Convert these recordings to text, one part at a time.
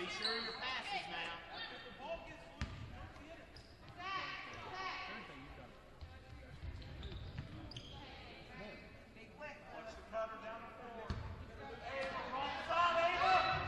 Be sure of your passes now. Watch the cutter down the floor. Wrong side, Ava!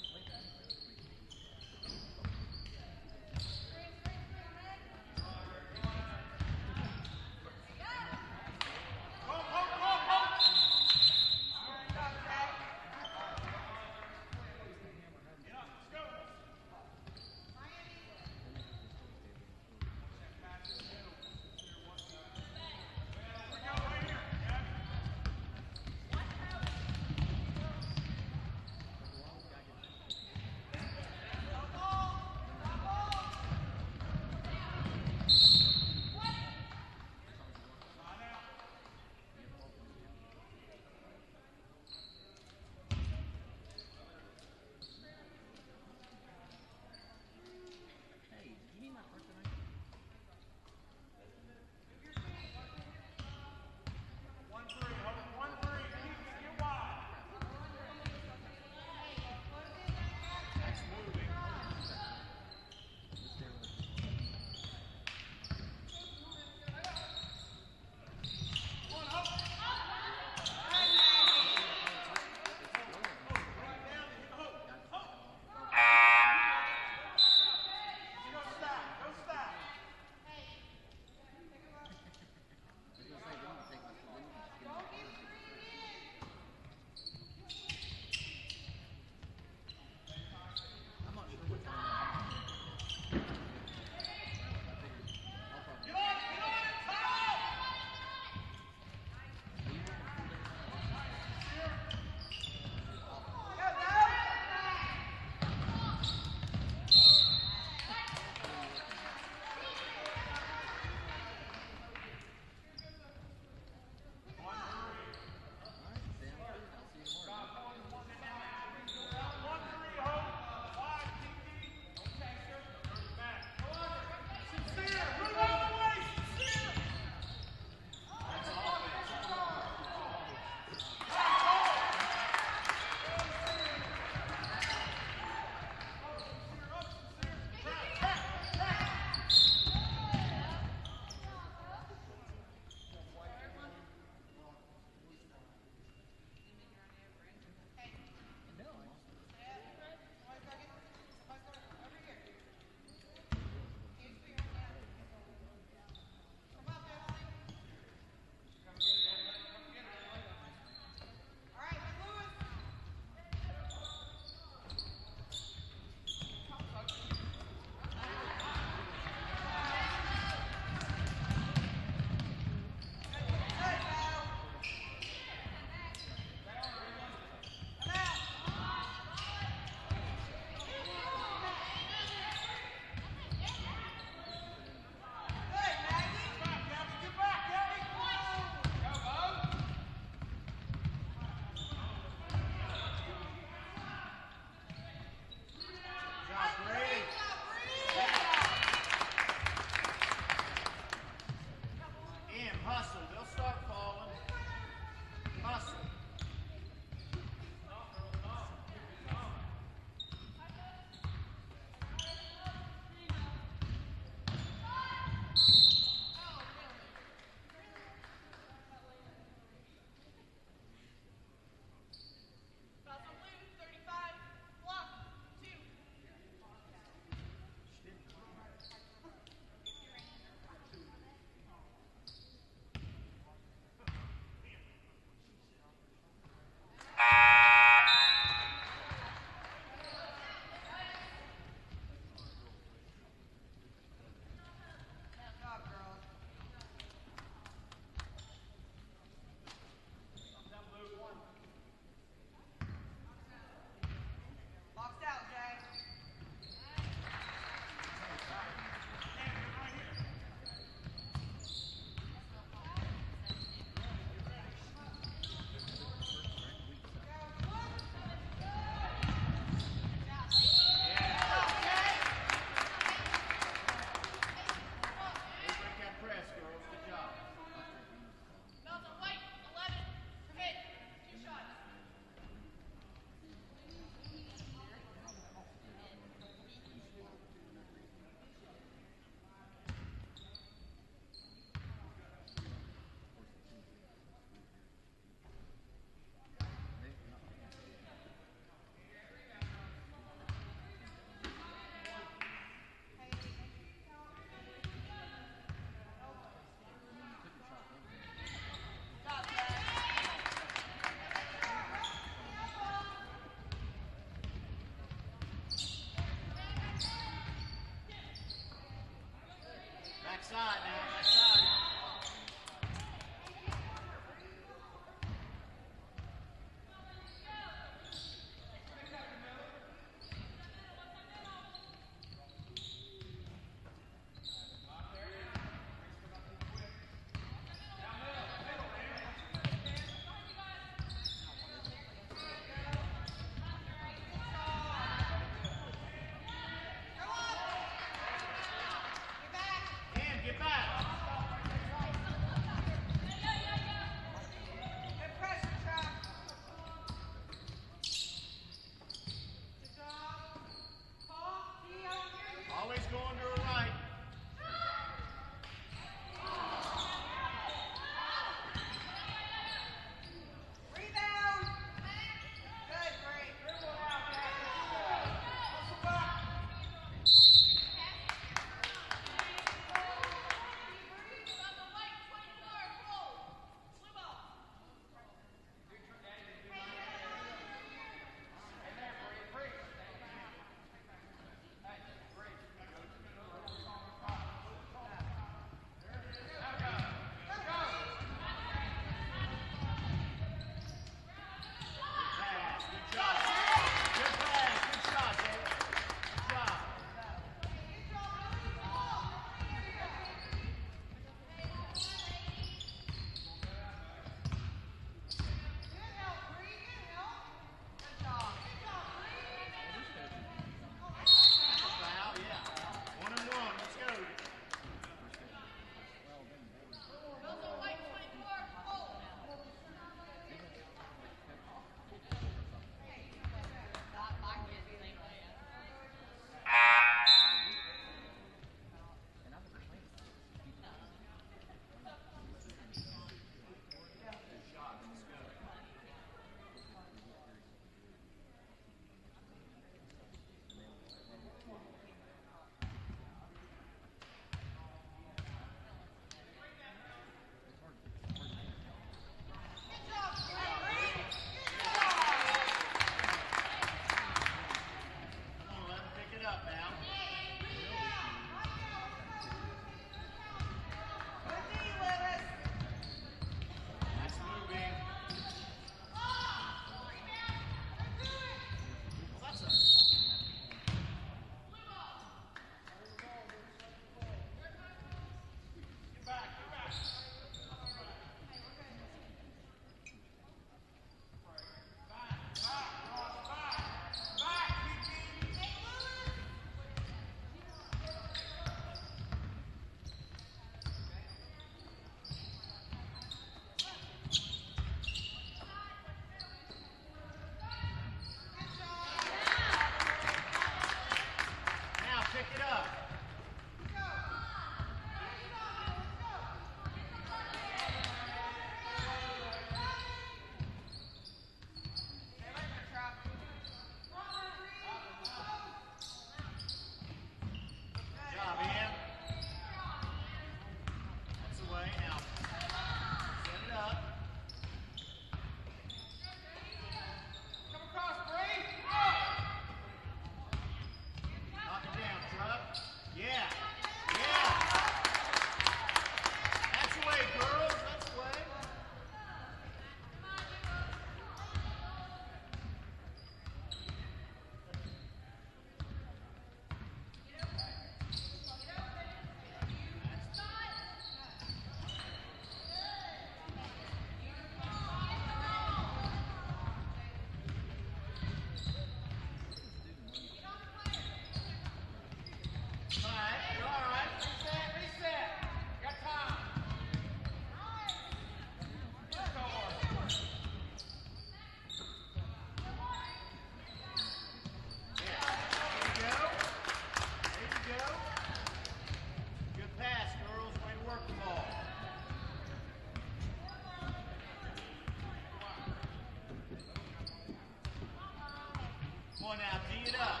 one now. Tee it up.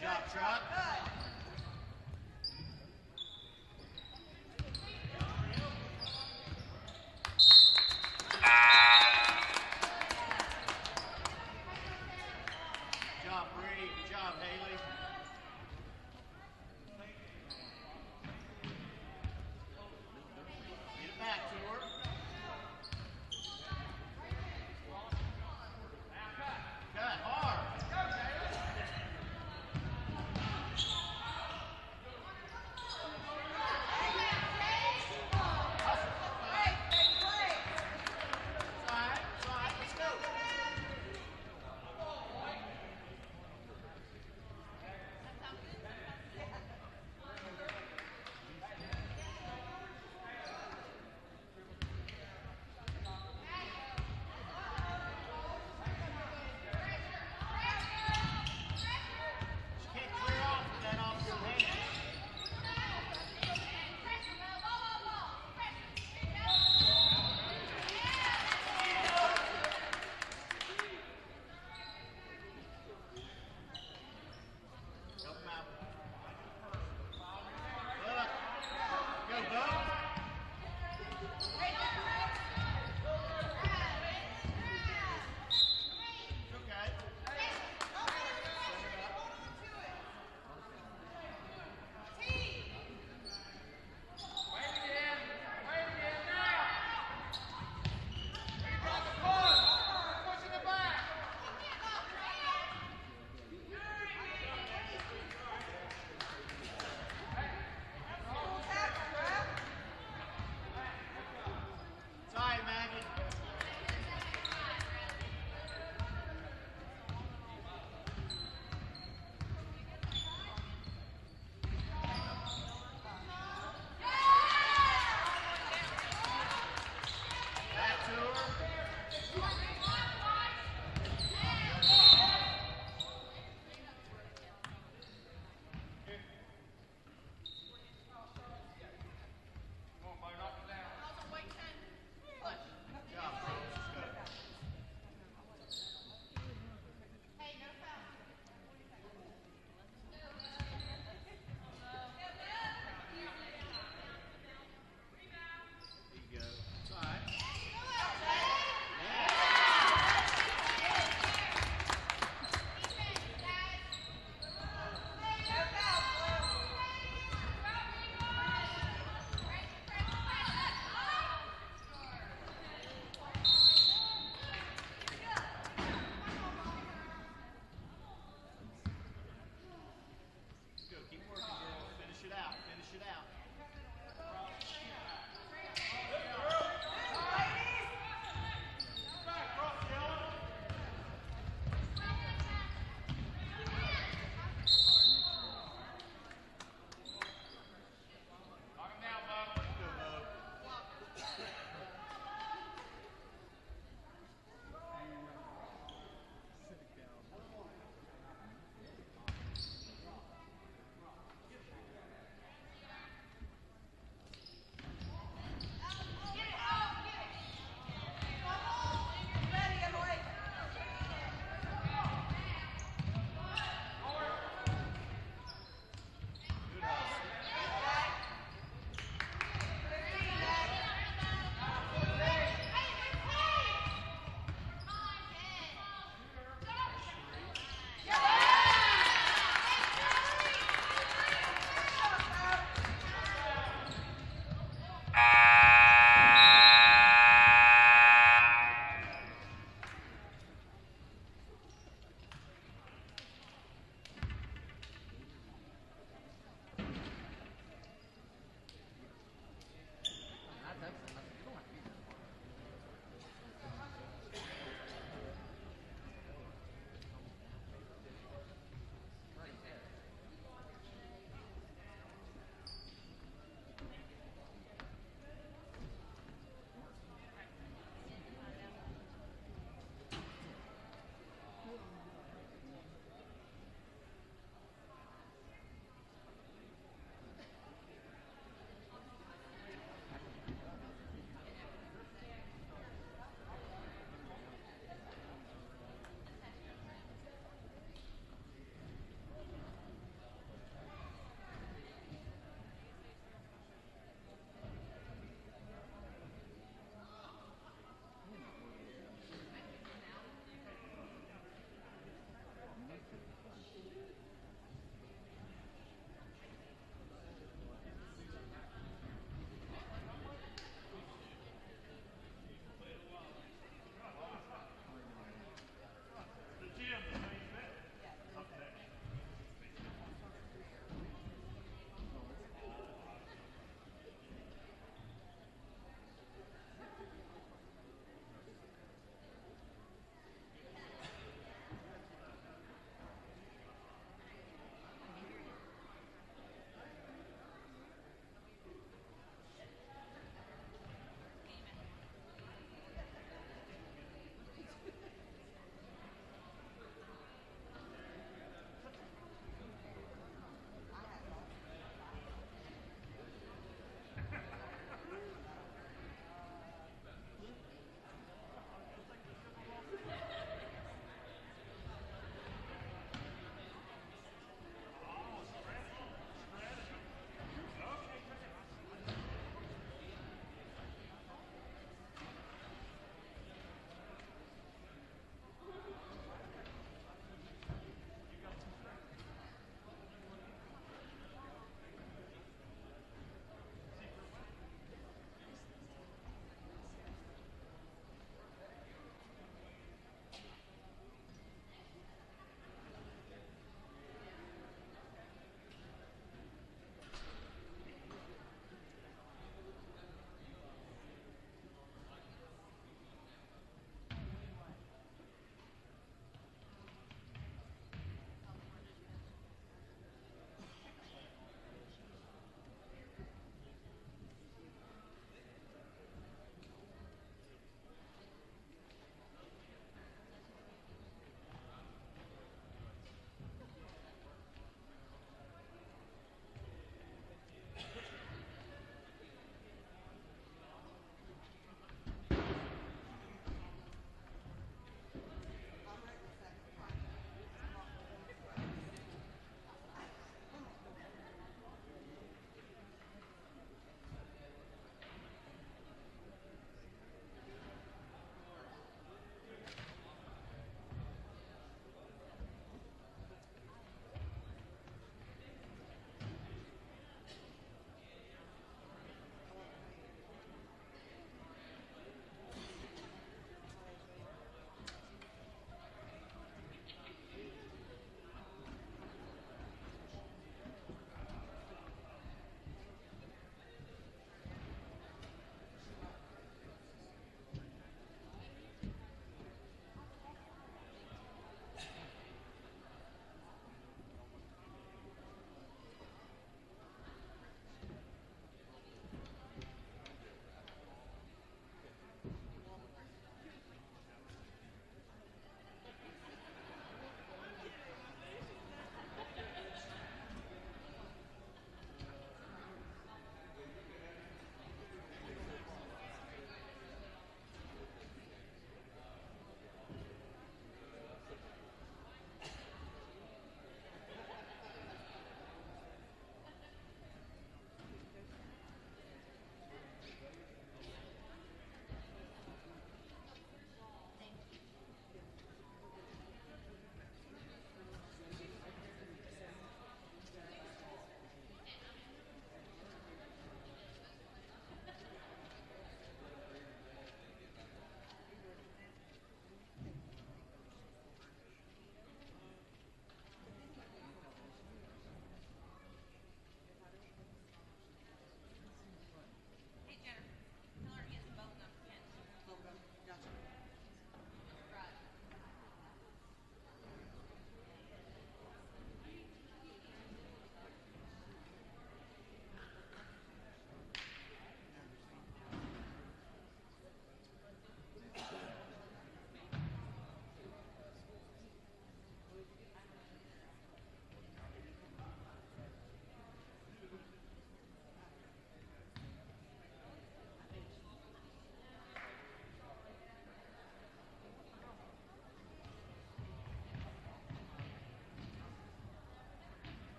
Drop truck. Good job, Bree. Good job, Haley. Get it back to her. Cut hard.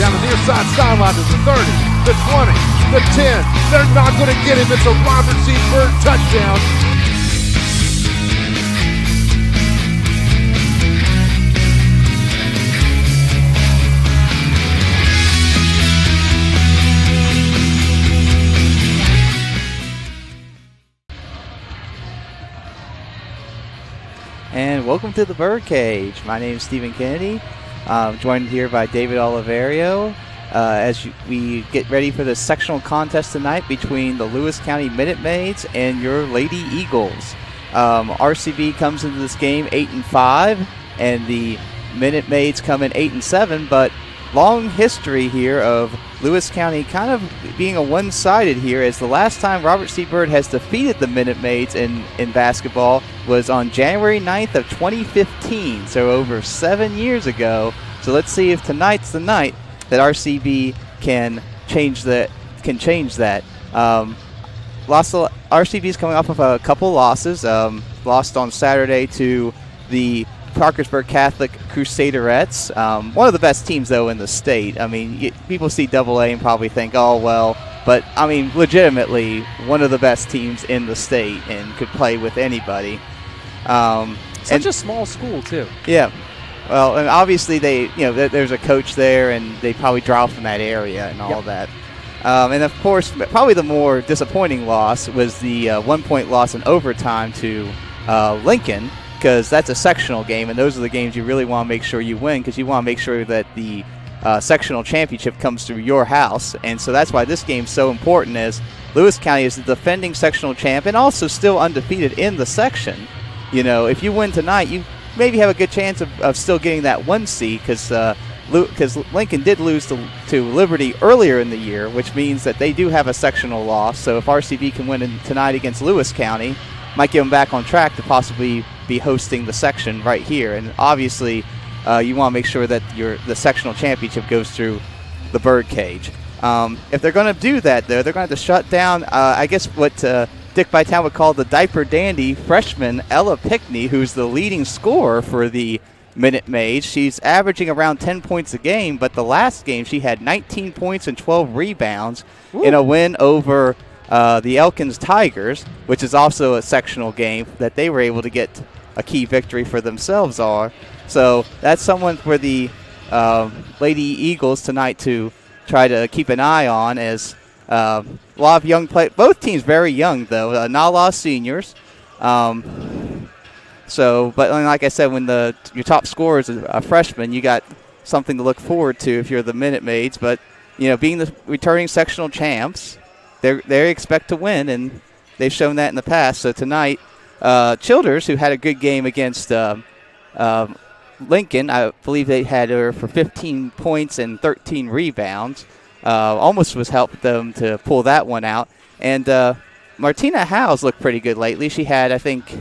down the near side sideline to the 30, the 20, the 10. They're not going to get him. It's a Robert C. Byrd touchdown. And welcome to the Birdcage. My name is Stephen Kennedy. I'm joined here by David Oliverio we get ready for the sectional contest tonight between the Lewis County Minute Maids and your Lady Eagles. RCB comes into this game 8-5, and the Minute Maids come in 8-7, but long history here of Lewis County kind of being a one-sided here, as the last time Robert C. Byrd has defeated the Minute Maids in basketball was on January 9th of 2015, so over 7 years ago. So let's see if tonight's the night that RCB can change that. RCB's coming off of a couple losses. Lost on Saturday to the Parkersburg Catholic Crusaderettes, one of the best teams, though, in the state. I mean, people see AA and probably think, oh, well, but, I mean, legitimately one of the best teams in the state and could play with anybody. Such a small school, too. Yeah. Well, and obviously there's a coach there, and they probably draw from that area and all that. And, of course, probably the more disappointing loss was the 1-point loss in overtime to Lincoln, because that's a sectional game, and those are the games you really want to make sure you win, because you want to make sure that the sectional championship comes through your house. And so that's why this game's so important, as Lewis County is the defending sectional champ and also still undefeated in the section. You know, if you win tonight, you maybe have a good chance of still getting that 1 seed, because Lincoln did lose to Liberty earlier in the year, which means that they do have a sectional loss. So if RCB can win tonight against Lewis County, might get them back on track to possibly be hosting the section right here. And obviously you want to make sure that the sectional championship goes through the Birdcage. If they're going to do that, though, they're going to have to shut down, I guess, what Dick Bytown would call the diaper dandy freshman Ella Pickney, who's the leading scorer for the Minute Maids. She's averaging around 10 points a game, but the last game she had 19 points and 12 rebounds in a win over the Elkins Tigers, which is also a sectional game that they were able to get a key victory for themselves are. So that's someone for the Lady Eagles tonight to try to keep an eye on, as a lot of young players. Both teams very young, though. Not a lot of seniors. But like I said, when your top scorer is a freshman, you got something to look forward to if you're the Minute Maids. But, being the returning sectional champs, they expect to win, and they've shown that in the past. So tonight, Childers, who had a good game against Lincoln, I believe they had her for 15 points and 13 rebounds. Almost was helped them to pull that one out. And Martina Howes looked pretty good lately. She had, I think,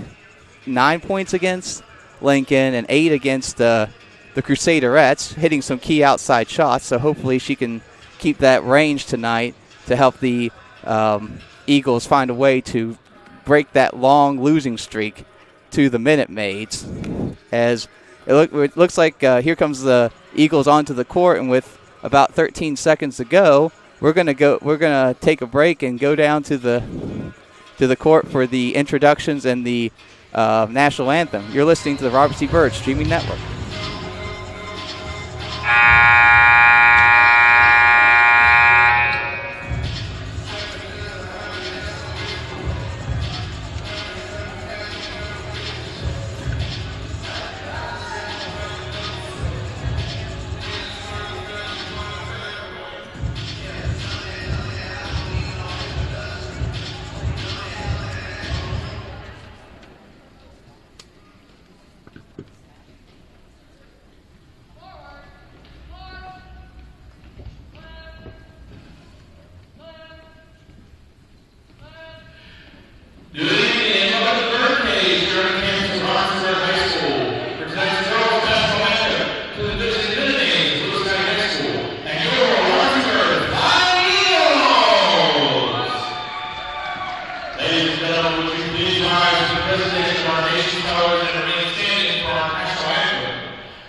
9 points against Lincoln and 8 against the Crusaderettes, hitting some key outside shots. So hopefully she can keep that range tonight to help the Eagles find a way to break that long losing streak to the Minute Maids. As it looks like here comes the Eagles onto the court, and with about 13 seconds to go, we're gonna take a break and go down to the court for the introductions and the national anthem. You're listening to the Robert C. Byrd Streaming Network.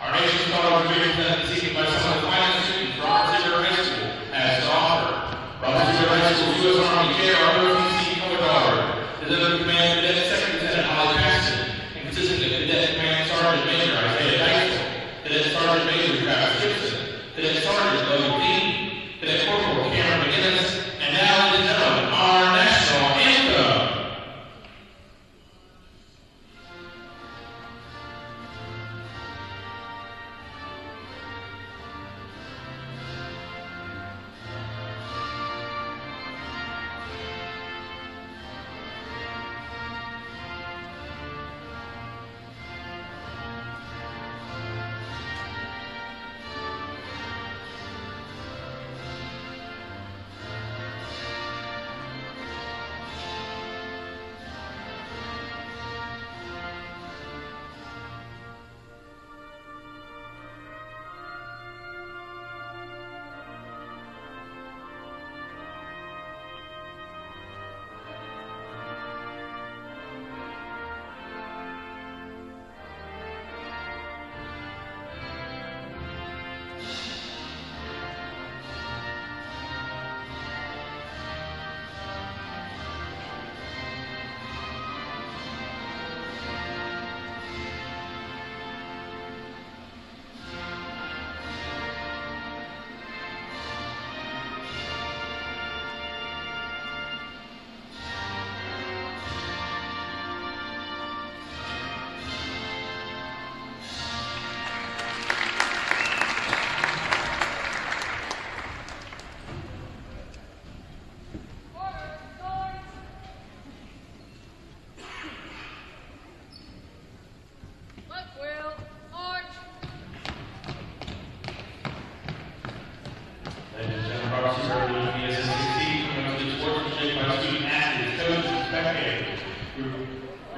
Our nation's colors are represented this evening by some of the finest students from our particular Army Chair, ROTC Color Guard. Delivered Command Cadet Second Lieutenant Holly Paxton, and consisting of Cadet Command Sergeant Major Isaiah Dyson, Cadet Sergeant Major Travis Gibson, Cadet Sergeant Logan Dean, Cadet Corporal Cameron McGinnis, and now, ladies and gentlemen, our national anthem.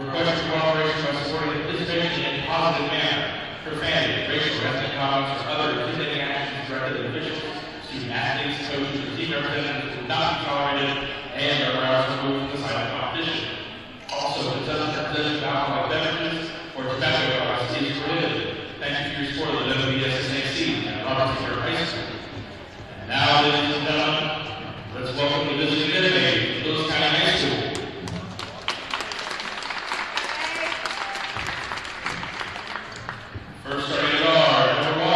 Request cooperation by supporting participation in a positive manner for family, racial, ethnic comments, or other intimidating actions directed at officials, student athletes, coaches, or team representatives will not be tolerated and are allowed to remove from the site of competition. Also, the possession of alcoholic beverages or tobacco products is prohibited. Thank you for your support of the WSSAC and Varsity High School. And now, ladies and gentlemen, let's welcome the visiting innovators of Lewis County High School. First starting at guard, number 1,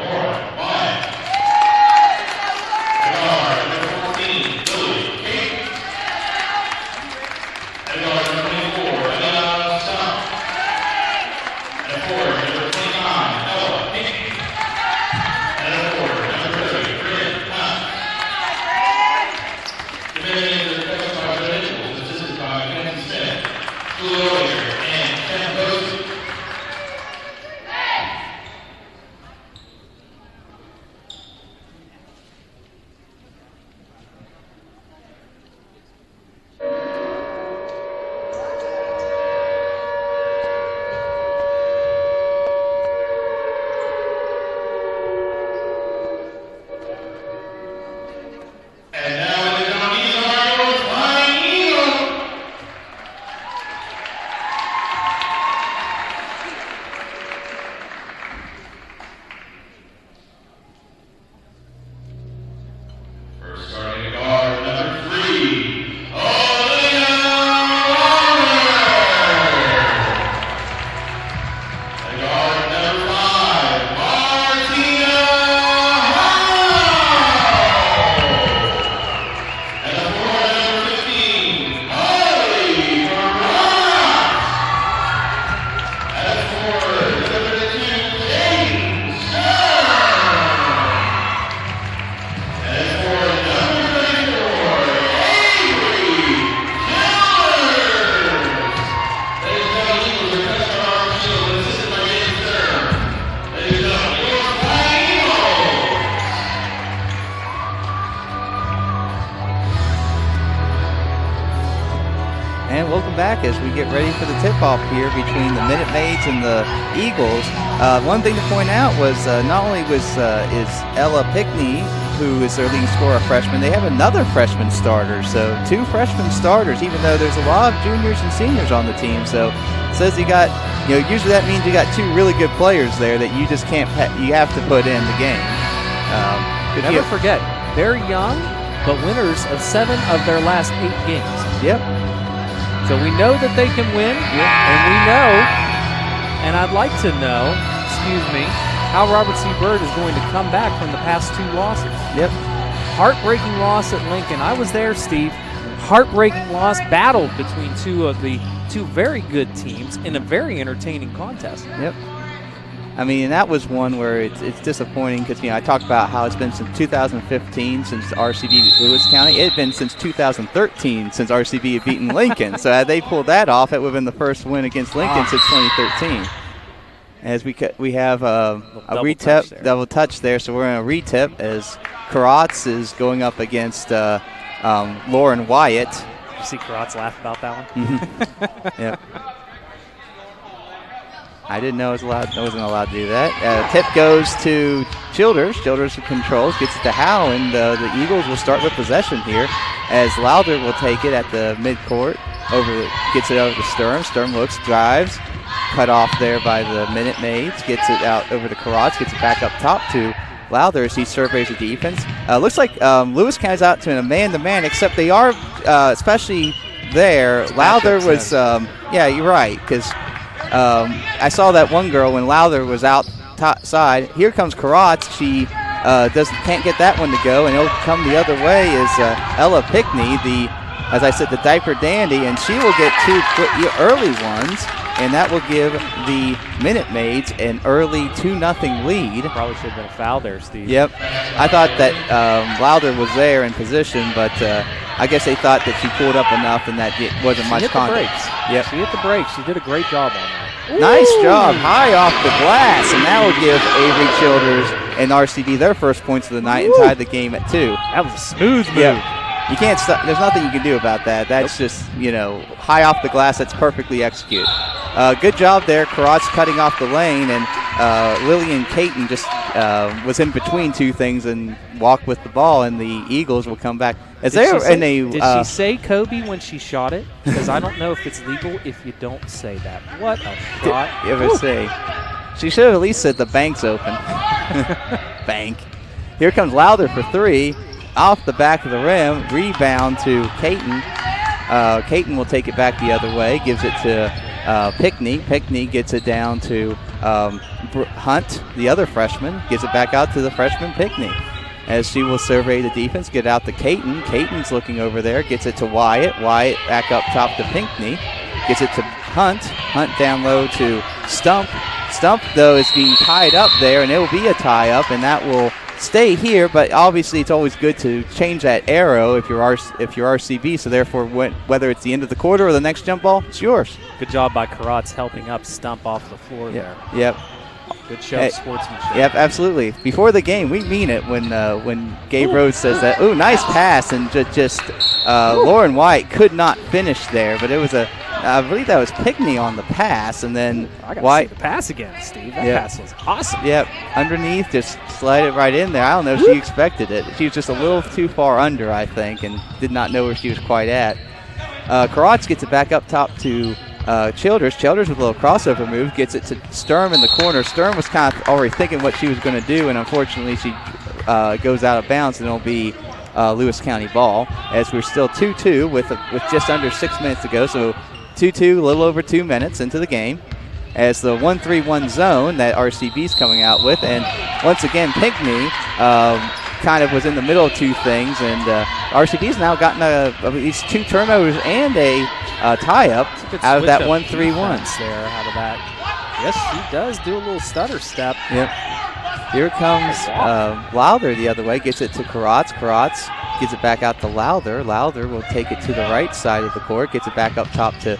Laura Wyatt. At guard, number 14, Lily Kate. At guard, number 24, Elena Stump. At forward, number 29, Ella Pink. And at forward, number 30, Bryn Hunt. Committing the request by individuals assisted by Mackenzie Smith, Julie O'Leary, and Ken Bosey. And now, ladies and gentlemen, these are your Flying Eagles. First starting at guard, number 3, Olivia Walker. At guard, number 5, Martina Hall. And the forward, number 15, Holly Barras. And the forward, number 22, James Stern. And for number 34, Avery Childers. Ladies and gentlemen, Eagles are touched on our field and assisted by James Stern. Ladies and gentlemen, your Flying Eagles. And welcome back as we get ready for the tip-off here between the Minute Maids and the Eagles. One thing to point out was not only is Ella Pickney, who is their leading scorer, a freshman, they have another freshman starter. So 2 freshman starters, even though there's a lot of juniors and seniors on the team. So it says you got, usually that means you got 2 really good players there that you just can't, you have to put in the game. Never forget, they're young, but winners of 7 of their last 8 games. Yep. So we know that they can win, and we know, and I'd like to know, how Robert C. Byrd is going to come back from the past 2 losses. Yep. Heartbreaking loss at Lincoln. I was there, Steve. Heartbreaking loss, battled between 2 of the 2 very good teams in a very entertaining contest. Yep. I mean, that was one where it's disappointing because, I talked about how it's been since 2015 since RCB beat Lewis County. It had been since 2013 since RCB had beaten Lincoln. So had they pulled that off, it would have been the first win against Lincoln since 2013. As we have a double touch there, so we're in a retip as Karatz is going up against Lauren Wyatt. Did you see Karatz laugh about that one? Mm-hmm. Yep. I didn't know I wasn't allowed to do that. Tip goes to Childers. Childers controls, gets it to Howe, and the Eagles will start with possession here as Lowther will take it at the midcourt. Gets it over to Sturm. Sturm looks, drives, cut off there by the Minute Maids. Gets it out over to Karatz, gets it back up top to Lowther as he surveys the defense. Looks like Lewis County's out to a man-to-man, except they are, especially there, Lowther was, yeah, you're right, because I saw that one girl when Lowther was outside. Here comes Karatz. She can't get that one to go, and it'll come the other way is Ella Pickney, as I said, the diaper dandy, and she will get 2 early ones, and that will give the Minute Maids an early 2-0 lead. Probably should have been a foul there, Steve. Yep. I thought that Lowther was there in position, but I guess they thought that she pulled up enough and that it wasn't much contact. Yep. She hit the brakes. She did a great job on that. Nice job, high off the glass, and that will give Avery Childers and RCB their first points of the night and tie the game at 2. That was a smooth move. Yep. You can't stop. There's nothing you can do about that. That's just, high off the glass. That's perfectly executed. Good job there. Karatz cutting off the lane, and Lillian Caton just was in between 2 things and walked with the ball, and the Eagles will come back. Did she say Kobe when she shot it? Because I don't know if it's legal if you don't say that. What a shot. You ever say? She should have at least said the bank's open. Bank. Here comes Lowther for 3. Off the back of the rim, rebound to Caton. Caton will take it back the other way, gives it to Pickney. Pickney gets it down to Hunt, the other freshman, gives it back out to the freshman Pickney. As she will survey the defense, get out to Caton. Caton's looking over there, gets it to Wyatt. Wyatt back up top to Pinkney, gets it to Hunt. Hunt down low to Stump. Stump, though, is being tied up there, and it will be a tie-up, and that will stay here, but obviously it's always good to change that arrow if you're RCB, so therefore whether it's the end of the quarter or the next jump ball, it's yours. Good job by Karatz helping up Stump off the floor there. Yep. Good show of sportsmanship. Yep, absolutely. Before the game, we mean it when Gabe Rhodes says that. Ooh, nice pass, and just Lauren White could not finish there, but it was I believe that was Pickney on the pass, and then White. See the pass again, Steve. That pass was awesome. Yep, underneath, just slide it right in there. I don't know if she expected it. She was just a little too far under, I think, and did not know where she was quite at. Karatz gets it back up top to Childers. Childers with a little crossover move, gets it to Sturm in the corner. Sturm was kind of already thinking what she was going to do, and unfortunately she goes out of bounds, and it'll be Lewis County ball, as we're still 2-2 with just under 6 minutes to go. So 2-2, a little over 2 minutes into the game, as the 1-3-1 zone that RCB's coming out with. And once again, Pinkney kind of was in the middle of 2 things, and RCB's now gotten at least 2 turnovers and a tie-up out of that 1-3-1. There, out of that. Yes, she does do a little stutter step. Yep. Here comes Lowther the other way, gets it to Karatz. Karatz gets it back out to Lowther. Lowther will take it to the right side of the court, gets it back up top to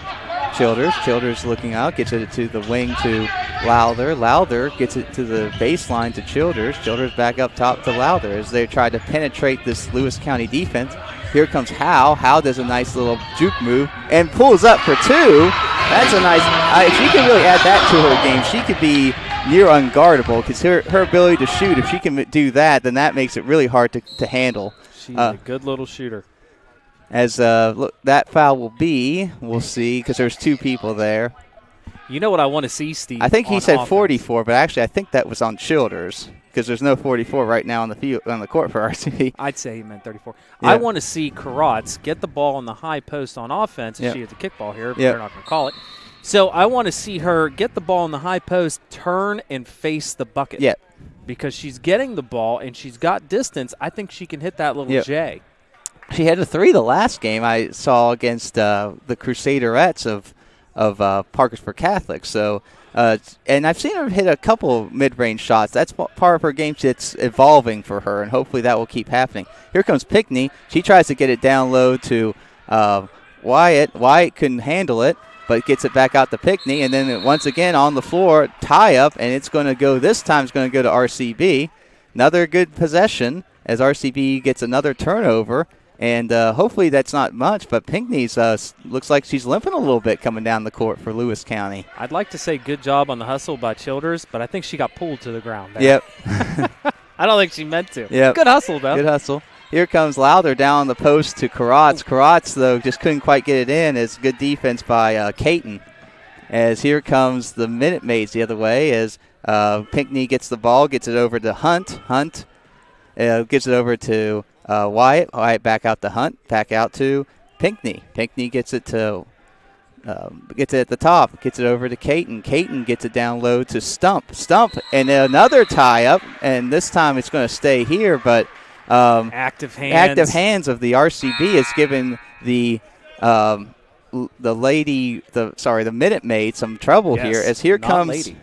Childers. Childers looking out, gets it to the wing to Lowther. Lowther gets it to the baseline to Childers. Childers back up top to Lowther as they try to penetrate this Lewis County defense. Here comes Howe. Howe does a nice little juke move and pulls up for 2. That's a nice, if she can really add that to her game, she could be near unguardable, because her ability to shoot, if she can do that, then that makes it really hard to handle. She's a good little shooter. As that foul will be, we'll see, because there's 2 people there. You know what I want to see, Steve? I think he said 44, but actually I think that was on Childers. because there's no 44 right now on the field on the court for RCB. I'd say he meant 34. Yeah. I want to see Karatz get the ball on the high post on offense. Yep. She has a kickball here, but Yep. they're not going to call it. So I want to see her get the ball on the high post, turn, and face the bucket. Yeah. Because she's getting the ball and she's got distance. I think she can hit that little Yep. J. She had a 3 the last game I saw against the Crusaderettes of Parkersburg Catholic. So, and I've seen her hit a couple mid-range shots. That's part of her game that's evolving for her, and hopefully that will keep happening. Here comes Pickney. She tries to get it down low to Wyatt. Wyatt couldn't handle it, but gets it back out to Pickney, and then once again on the floor, tie up, and it's going to go, this time it's going to go to RCB. Another good possession as RCB gets another turnover. And hopefully that's not much, but Pinkney's looks like she's limping a little bit coming down the court for Lewis County. I'd like to say good job on the hustle by Childers, but I think she got pulled to the ground there. Yep. I don't think she meant to. Yep. Good hustle, though. Good hustle. Here comes Lowther down on the post to Karatz. Karatz, though, just couldn't quite get it in. It's good defense by Caton. As here comes the Minute Maids the other way as Pinkney gets the ball, gets it over to Hunt. Hunt gets it over to Wyatt. Wyatt back out to Hunt, back out to Pinkney. Pinkney gets it to gets it at the top, gets it over to Caton. Caton gets it down low to Stump. Stump, and another tie up, and this time it's going to stay here, but active hands of the RCB is giving the Minute Maid some trouble Yes, here. As here not comes. lady.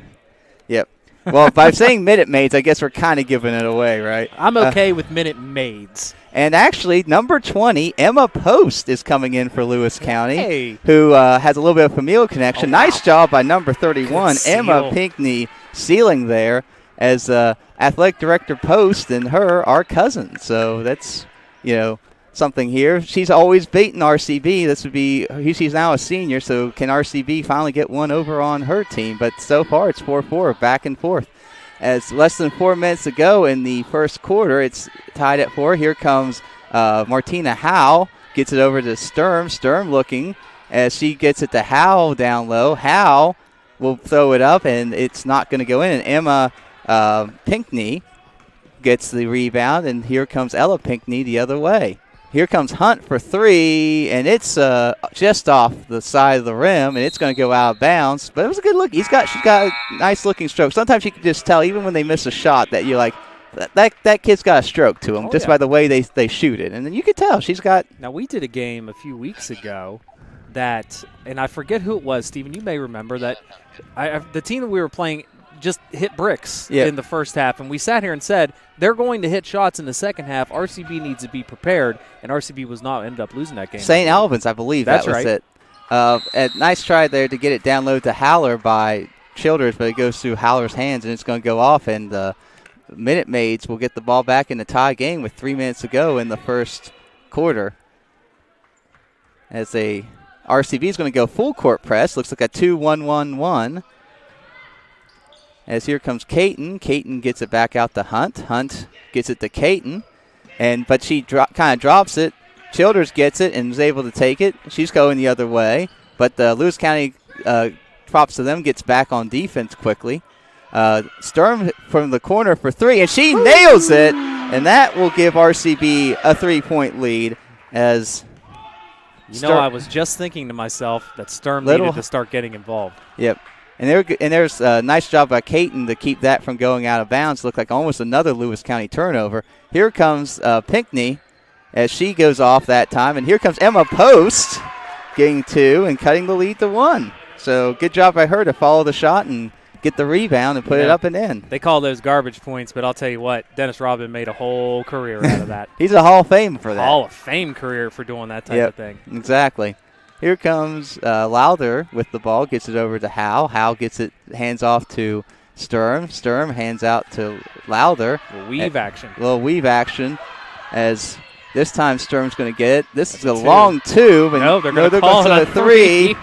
Yep. Well, by saying Minute Maids, I guess we're kind of giving it away, right? I'm okay with Minute Maids. And actually, number 20, Emma Post, is coming in for Lewis County, Hey. who has a little bit of familial connection. Oh, wow. Nice job by number 31, Good seal. Emma Pinkney, sealing there as athletic director Post and her are cousins. So that's, something here. She's always beaten RCB. This would be, she's now a senior, so can RCB finally get one over on her team? But so far it's 4-4, back and forth. As less than 4 minutes to go in the first quarter, it's tied at 4. Here comes Martina Howe, gets it over to Sturm. Sturm looking as she gets it to Howe down low. Howe will throw it up, and it's not going to go in. And Emma Pinkney gets the rebound, and here comes Ella Pinkney the other way. Here comes Hunt for 3, and it's just off the side of the rim, and it's going to go out of bounds. But it was a good look. She's got a nice-looking stroke. Sometimes you can just tell, even when they miss a shot, that you're like, that kid's got a stroke to him by the way they shoot it. And then you can tell she's got. Now, we did a game a few weeks ago that, and I forget who it was, Stephen, you may remember that the team that we were playing just hit bricks in the first half, and we sat here and said they're going to hit shots in the second half. RCB needs to be prepared, and RCB was not, ended up losing that game. St. Albans, I believe That's that was right. it. A nice try there to get it down low to Howler by Childers, but it goes through Howler's hands, and it's going to go off, and the Minute Maids will get the ball back in the tie game with 3 minutes to go in the first quarter. As RCB is going to go full court press. Looks like a 2-1-1-1. As here comes Caton. Caton gets it back out to Hunt. Hunt gets it to Caton, but she kind of drops it. Childers gets it and is able to take it. She's going the other way, but Lewis County props to them, gets back on defense quickly. Sturm from the corner for 3, and she nails it, and that will give RCB a 3-point lead. As I was just thinking to myself that Sturm needed to start getting involved. Yep. And there's a nice job by Caton to keep that from going out of bounds. Looked like almost another Lewis County turnover. Here comes Pinkney as she goes off that time. And here comes Emma Post getting 2 and cutting the lead to 1. So good job by her to follow the shot and get the rebound and put it up and in. They call those garbage points, but I'll tell you what, Dennis Robin made a whole career out of that. He's a Hall of Fame for that. Hall of Fame career for doing that type of thing. Exactly. Here comes Lowther with the ball, gets it over to Howe. Howe gets it, hands off to Sturm. Sturm hands out to Lowther. A little weave action as this time Sturm's going to get it. This is a long 2, but they're going to call it a 3.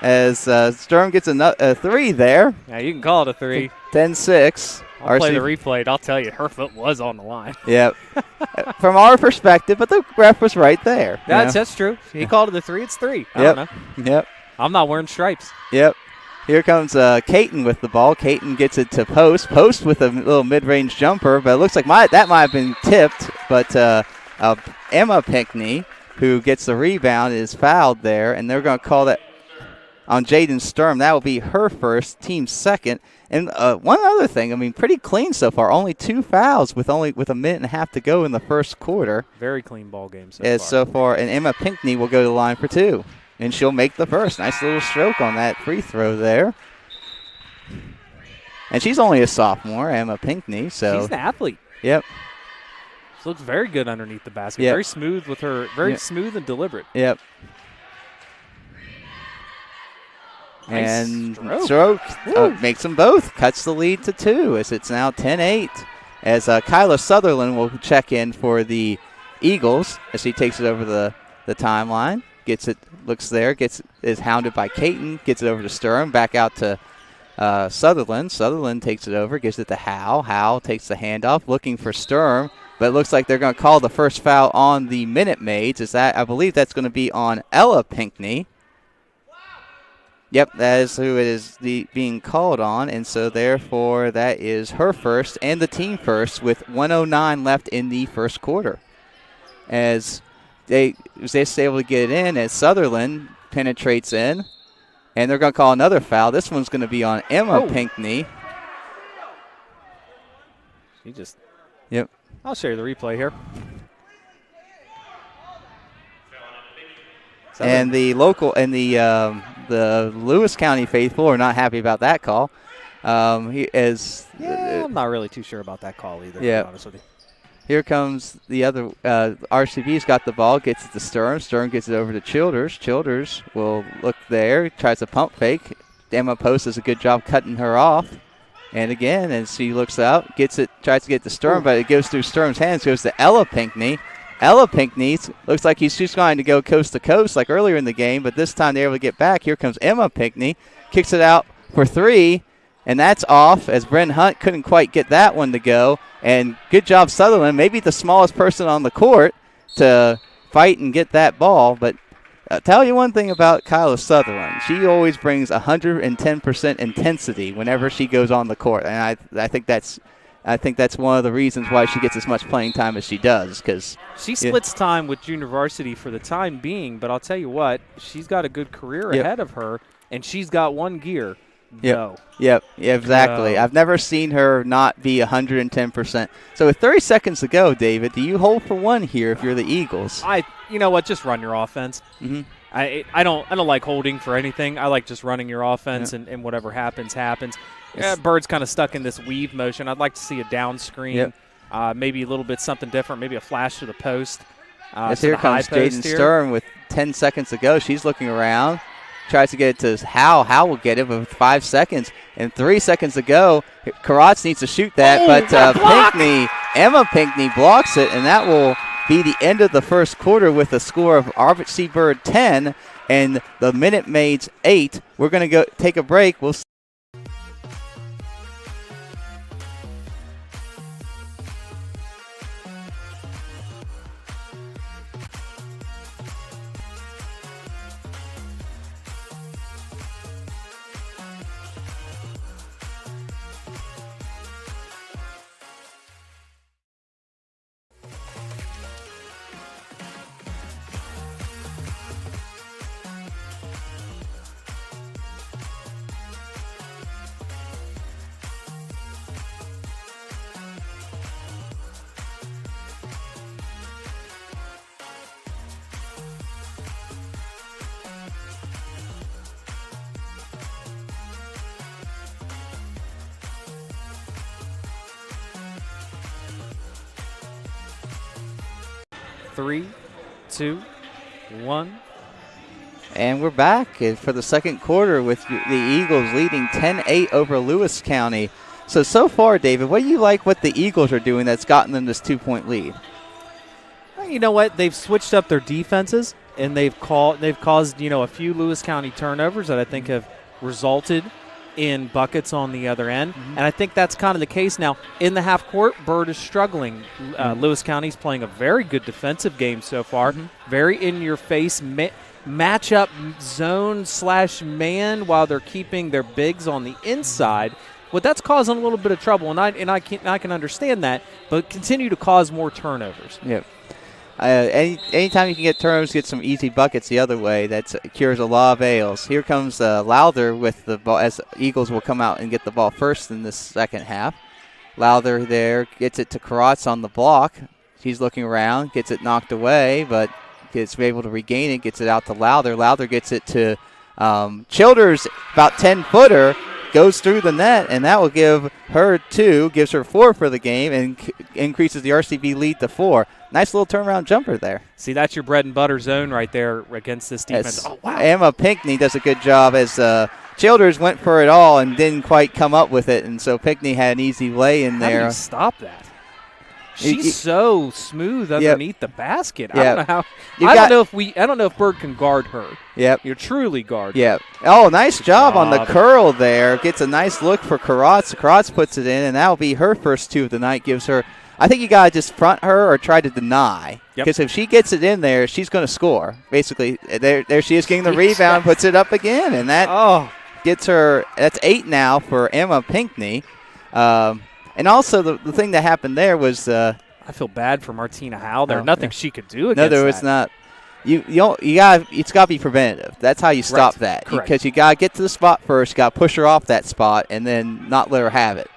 As Sturm gets a 3 there. Yeah, you can call it a 3. 10-6. I'll play the replay, and I'll tell you, her foot was on the line. Yep. From our perspective, but the ref was right there. That's true. He called it a 3. It's 3. I don't know. Yep. I'm not wearing stripes. Yep. Here comes Caton with the ball. Caton gets it to Post. Post with a little mid-range jumper, but it looks like that might have been tipped. But Emma Pinckney, who gets the rebound, is fouled there, and they're going to call that on Jaden Sturm. That will be her first, team second. And one other thing, I mean, pretty clean so far. Only 2 fouls with a minute and a half to go in the first quarter. Very clean ball game so far. And Emma Pinckney will go to the line for 2. And she'll make the first. Nice little stroke on that free throw there. And she's only a sophomore, Emma Pinckney. So she's an athlete. Yep. She looks very good underneath the basket. Yep. Very smooth with her. Very smooth and deliberate. Yep. Nice and stroke. Makes them both. Cuts the lead to 2 as it's now 10-8. As Kyla Sutherland will check in for the Eagles as she takes it over the timeline. Gets it, looks there, is hounded by Caton, gets it over to Sturm, back out to Sutherland. Sutherland takes it over, gives it to Howe. Howe takes the handoff, looking for Sturm, but it looks like they're going to call the first foul on the Minute Maids. I believe that's going to be on Ella Pinckney. Yep, that is who it is being called on, and so therefore that is her first and the team first with 1:09 left in the first quarter. As they was able to get it in as Sutherland penetrates in, and they're going to call another foul. This one's going to be on Emma Pinckney. Yep. I'll show you the replay here. And the Lewis County faithful are not happy about that call. I'm not really too sure about that call either, to be honest with you. Here comes the other. RCB's got the ball, gets it to Sturm. Sturm gets it over to Childers. Childers will look there, tries a pump fake. Emma Post does a good job cutting her off. And again, as she looks out, gets it, tries to get to Sturm, but it goes through Sturm's hands, goes to Ella Pinckney. Ella Pinckney looks like she's going to go coast to coast like earlier in the game, but this time they're able to get back. Here comes Emma Pinckney, kicks it out for 3, and that's off as Bren Hunt couldn't quite get that one to go. And good job, Sutherland, maybe the smallest person on the court to fight and get that ball. But I'll tell you one thing about Kyla Sutherland. She always brings 110% intensity whenever she goes on the court, and I think that's one of the reasons why she gets as much playing time as she does. Because she splits time with junior varsity for the time being, but I'll tell you what, she's got a good career ahead of her, and she's got one gear. Yep, exactly. I've never seen her not be 110%. So with 30 seconds to go, David, do you hold for one here if you're the Eagles? You know what? Just run your offense. Mm-hmm. I don't like holding for anything. I like just running your offense, and whatever happens. Bird's kind of stuck in this weave motion. I'd like to see a down screen, maybe a little bit something different, maybe a flash to the post. Here comes Jaden Sturm with 10 seconds to go. She's looking around, tries to get it to Howe. Howe will get it with 5 seconds. And 3 seconds to go, Karatz needs to shoot that, but Emma Pinckney blocks it, and that will be the end of the first quarter with a score of RC Bird 10 and the Minute Maids 8. We're going to go take a break. We'll see. Three, 2, 1. And we're back for the second quarter with the Eagles leading 10-8 over Lewis County. So far, David, what do you like what the Eagles are doing that's gotten them this 2-point lead? You know what? They've switched up their defenses, and they've caused a few Lewis County turnovers that I think have resulted in buckets on the other end. Mm-hmm. And I think that's kind of the case now. In the half court, Bird is struggling. Lewis County's playing a very good defensive game so far. Mm-hmm. Very in-your-face, match up zone/man while they're keeping their bigs on the inside. Well, that's causing a little bit of trouble, and I can understand that, but continue to cause more turnovers. Yep. Anytime you can get turnovers, get some easy buckets the other way, that cures a lot of ails. Here comes Lowther with the ball, as Eagles will come out and get the ball first in this second half. Lowther there gets it to Karatz on the block. He's looking around, gets it knocked away, but gets able to regain it, gets it out to Lowther. Lowther gets it to Childers, about 10-footer, goes through the net, and that will give her 2, gives her 4 for the game, and increases the RCB lead to 4. Nice little turnaround jumper there. See, that's your bread and butter zone right there against this defense. Oh, wow. Emma Pinckney does a good job as Childers went for it all and didn't quite come up with it, and so Pinckney had an easy lay in there. How do you stop that? She's so smooth underneath the basket. I don't know how. I don't know if Bird can guard her. Yep. You're truly guarded. Yep. Oh, nice job on the curl there. Gets a nice look for Karatz. Karatz puts it in, and that'll be her first 2 of the night. Gives her. I think you gotta just front her or try to deny. Because if she gets it in there, she's going to score. Basically, there she is getting the rebound, puts it up again, and that gets her. That's 8 now for Emma Pinckney. And also, the thing that happened there was I feel bad for Martina Howell. There's nothing she could do against that. No, there was not. It's got to be preventative. That's how you stop that. Correct. Because you got to get to the spot first, got to push her off that spot, and then not let her have it,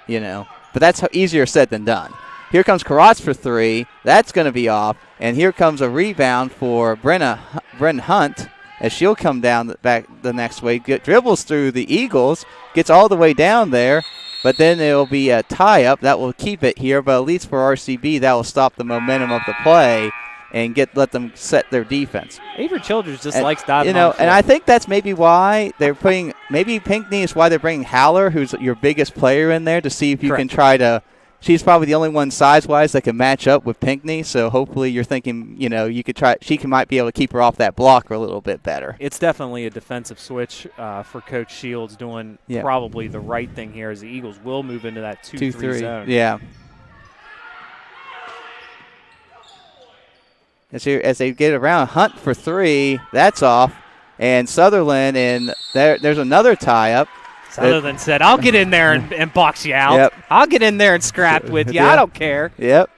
But that's easier said than done. Here comes Karatz for 3. That's going to be off. And here comes a rebound for Bren Hunt as she'll come down back the next way. Dribbles through the Eagles, gets all the way down there. But then there will be a tie-up. That will keep it here. But at least for RCB, that will stop the momentum of the play and let them set their defense. Avery Childers just likes diving and I think that's maybe why they're putting – maybe Pinckney is why they're bringing Haller, who's your biggest player, in there to see if you can try to – she's probably the only one size-wise that can match up with Pinckney. So hopefully you're thinking, you could try – she might be able to keep her off that blocker a little bit better. It's definitely a defensive switch for Coach Shields, doing probably the right thing here, as the Eagles will move into that 2-3 zone. Yeah. As they get around, Hunt for 3, that's off. And Sutherland, and there's another tie-up. Sutherland said, I'll get in there and box you out. Yep. I'll get in there and scrap with you. I don't care. Yep.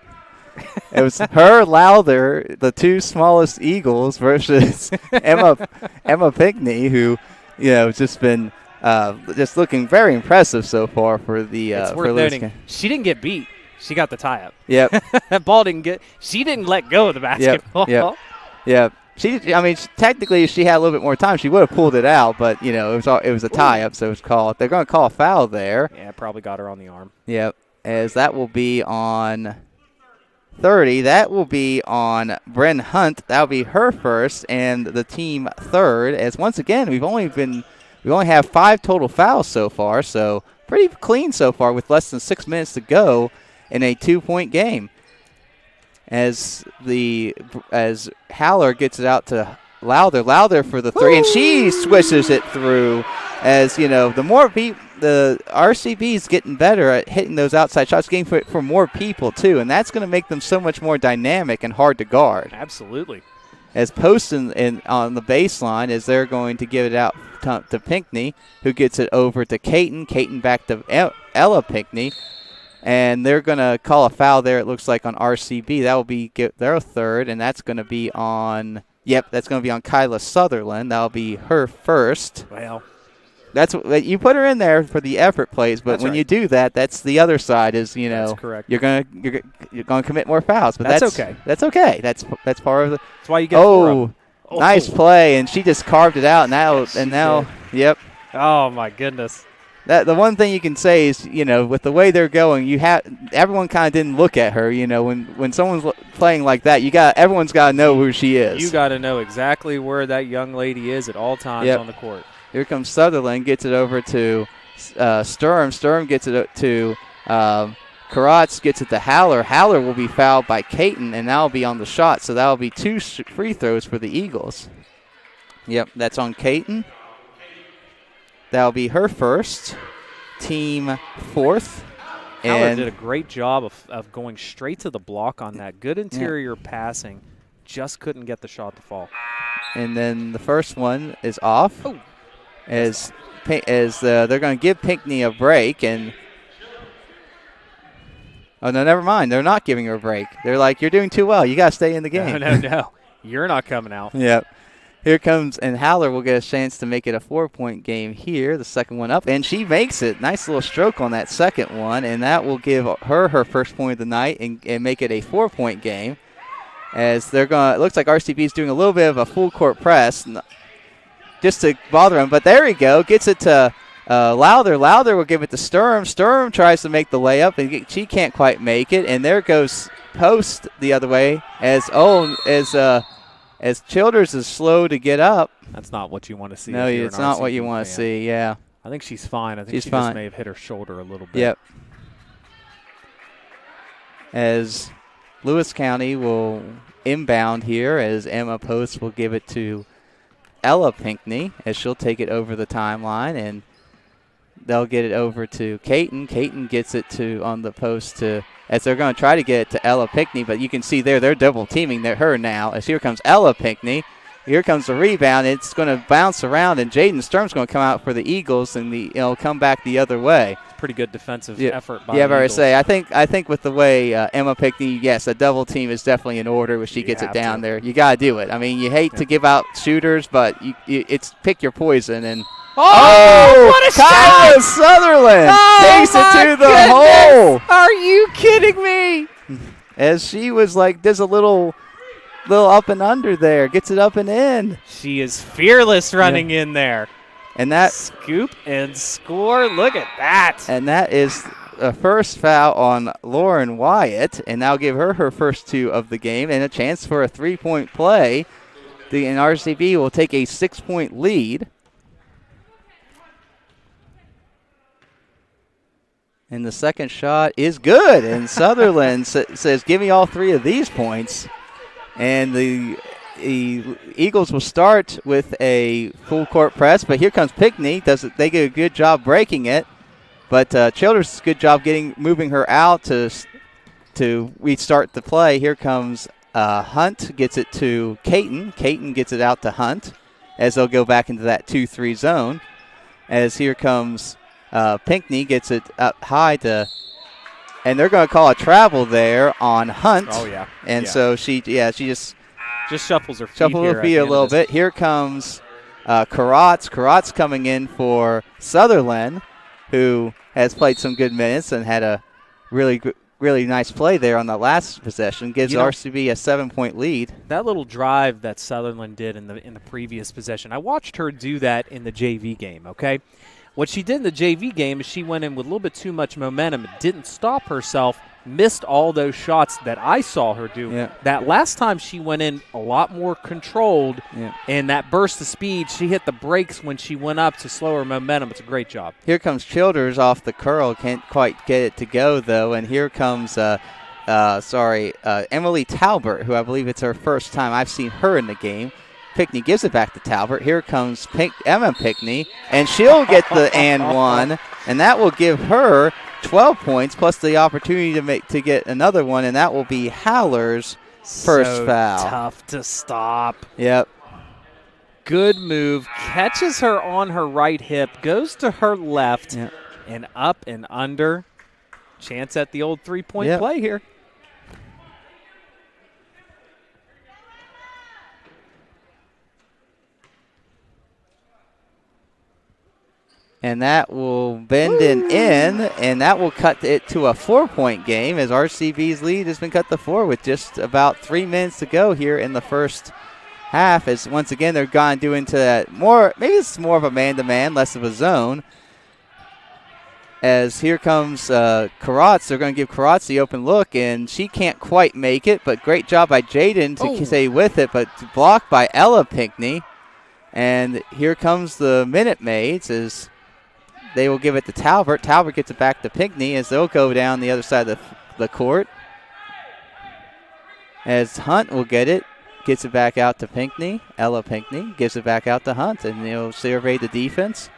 It was her, Lowther, the 2 smallest Eagles, versus Emma Pinckney, who, just been just looking very impressive so far for the it's worth noting, she didn't get beat. She got the tie-up. Yep. That ball she didn't let go of the basketball. Yep. Technically, if she had a little bit more time, she would have pulled it out, but, it was a tie-up, so it was called. They're going to call a foul there. Yeah, probably got her on the arm. Yep, as that will be on 30. That will be on Bren Hunt. That will be her first and the team third, as once again, we only have 5 total fouls so far, so pretty clean so far with less than 6 minutes to go in a 2-point game. As Haller gets it out to Lowther for the 3, and she swishes it through. As the more the RCB is getting better at hitting those outside shots, getting for more people too, and that's going to make them so much more dynamic and hard to guard. Absolutely. As Poston on the baseline, as they're going to give it out to Pinckney, who gets it over to Caton. Caton back to Ella Pinckney. And they're going to call a foul there, it looks like, on RCB. That will be their third, and that's going to be on Kyla Sutherland. That will be her first. Well, that's you put her in there for the effort plays, but when you do that, that's the other side. That's correct. You're gonna commit more fouls, but that's okay. That's okay. That's part of the. That's why you get 4 of them. Nice play, and she just carved it out. Now, yep. Oh my goodness. The one thing you can say is, with the way they're going, everyone kind of didn't look at her. When someone's playing like that, everyone's got to know who she is. You got to know exactly where that young lady is at all times on the court. Here comes Sutherland, gets it over to Sturm. Sturm gets it to Karatz, gets it to Haller. Haller will be fouled by Caton, and that will be on the shot. So that will be 2 free throws for the Eagles. Yep, that's on Caton. That'll be her first, team fourth. Haller did a great job of going straight to the block on that. Good interior passing. Just couldn't get the shot to fall. And then the first one is off. Oh. As they're going to give Pinckney a break. And oh, no, never mind. They're not giving her a break. They're like, you're doing too well. You got to stay in the game. No. You're not coming out. Yep. Here comes, and Haller will get a chance to make it a 4-point game here, the second one up, and she makes it. Nice little stroke on that second one, and that will give her first point of the night and make it a 4-point game. As they're going, it looks like RCB is doing a little bit of a full court press just to bother him, but there we go. Gets it to Lowther. Lowther will give it to Sturm. Sturm tries to make the layup, and she can't quite make it, and there goes Post the other way as Childers is slow to get up. That's not what you want to see. No, it's not what you want to see, yeah. I think she's fine. I think she fine. just may have hit her shoulder a little bit. Yep. As Lewis County will inbound here, as Emma Post will give it to Ella Pinckney, as she'll take it over the timeline, and they'll get it over to Caton. Caton gets it on the post as they're going to try to get it to Ella Pinckney, but you can see there they're double teaming her now. As here comes Ella Pinckney. Here comes the rebound. It's going to bounce around, and Jaden Sturm's going to come out for the Eagles and come back the other way. Pretty good defensive effort by the Eagles. I say, I think with the way Emma Pinckney, yes, a double team is definitely in order when she gets it down there. You got to do it. I mean, you hate to give out shooters, but it's pick your poison. And what a Kyla shot! Sutherland takes it to the hole. Are you kidding me? As she was like, there's a little up and under there, gets it up and in. She is fearless running in there. And that scoop and score. Look at that. And that is a first foul on Lauren Wyatt, and that'll give her first 2 of the game and a chance for a 3-point play. And RCB will take a 6-point lead. And the second shot is good. And Sutherland says, give me all 3 of these points. And the Eagles will start with a full court press, but here comes Pinckney. They get a good job breaking it, but Childers does a good job moving her out to restart the play. Here comes Hunt, gets it to Caton. Caton gets it out to Hunt as they'll go back into that 2-3 zone. As here comes Pinckney, gets it up high and they're going to call a travel there on Hunt. Oh yeah, and so she just shuffles her feet. A little bit. Here comes Karatz. Karatz coming in for Sutherland, who has played some good minutes and had a really nice play there on the last possession. Gives RCB a 7-point lead. That little drive that Sutherland did in the previous possession, I watched her do that in the JV game, okay? What she did in the JV game is she went in with a little bit too much momentum, didn't stop herself, missed all those shots that I saw her do. Yeah. That last time she went in a lot more controlled, and that burst of speed, she hit the brakes when she went up to slow her momentum. It's a great job. Here comes Childers off the curl. Can't quite get it to go, though. And here comes, Emily Talbert, who I believe it's her first time I've seen her in the game. Pinckney gives it back to Talbert. Here comes Emma Pinckney, and she'll get the and one, and that will give her 12 points plus the opportunity to get another one, and that will be Haller's first foul. Tough to stop. Yep. Good move. Catches her on her right hip, goes to her left, and up and under. Chance at the old 3-point play here. And that will bend and in, and that will cut it to a 4-point game as RCB's lead has been cut to 4 with just about 3 minutes to go here in the first half. As once again they're going to do into that more, maybe it's more of a man-to-man, less of a zone. As here comes Karatz, they're going to give Karatz the open look, and she can't quite make it, but great job by Jaden to stay with it, but blocked by Ella Pinckney. And here comes the Minute Maids as they will give it to Talbert. Talbert gets it back to Pinckney as they'll go down the other side of the court. As Hunt will get it, gets it back out to Pinckney. Ella Pinckney gives it back out to Hunt, and they'll survey the defense.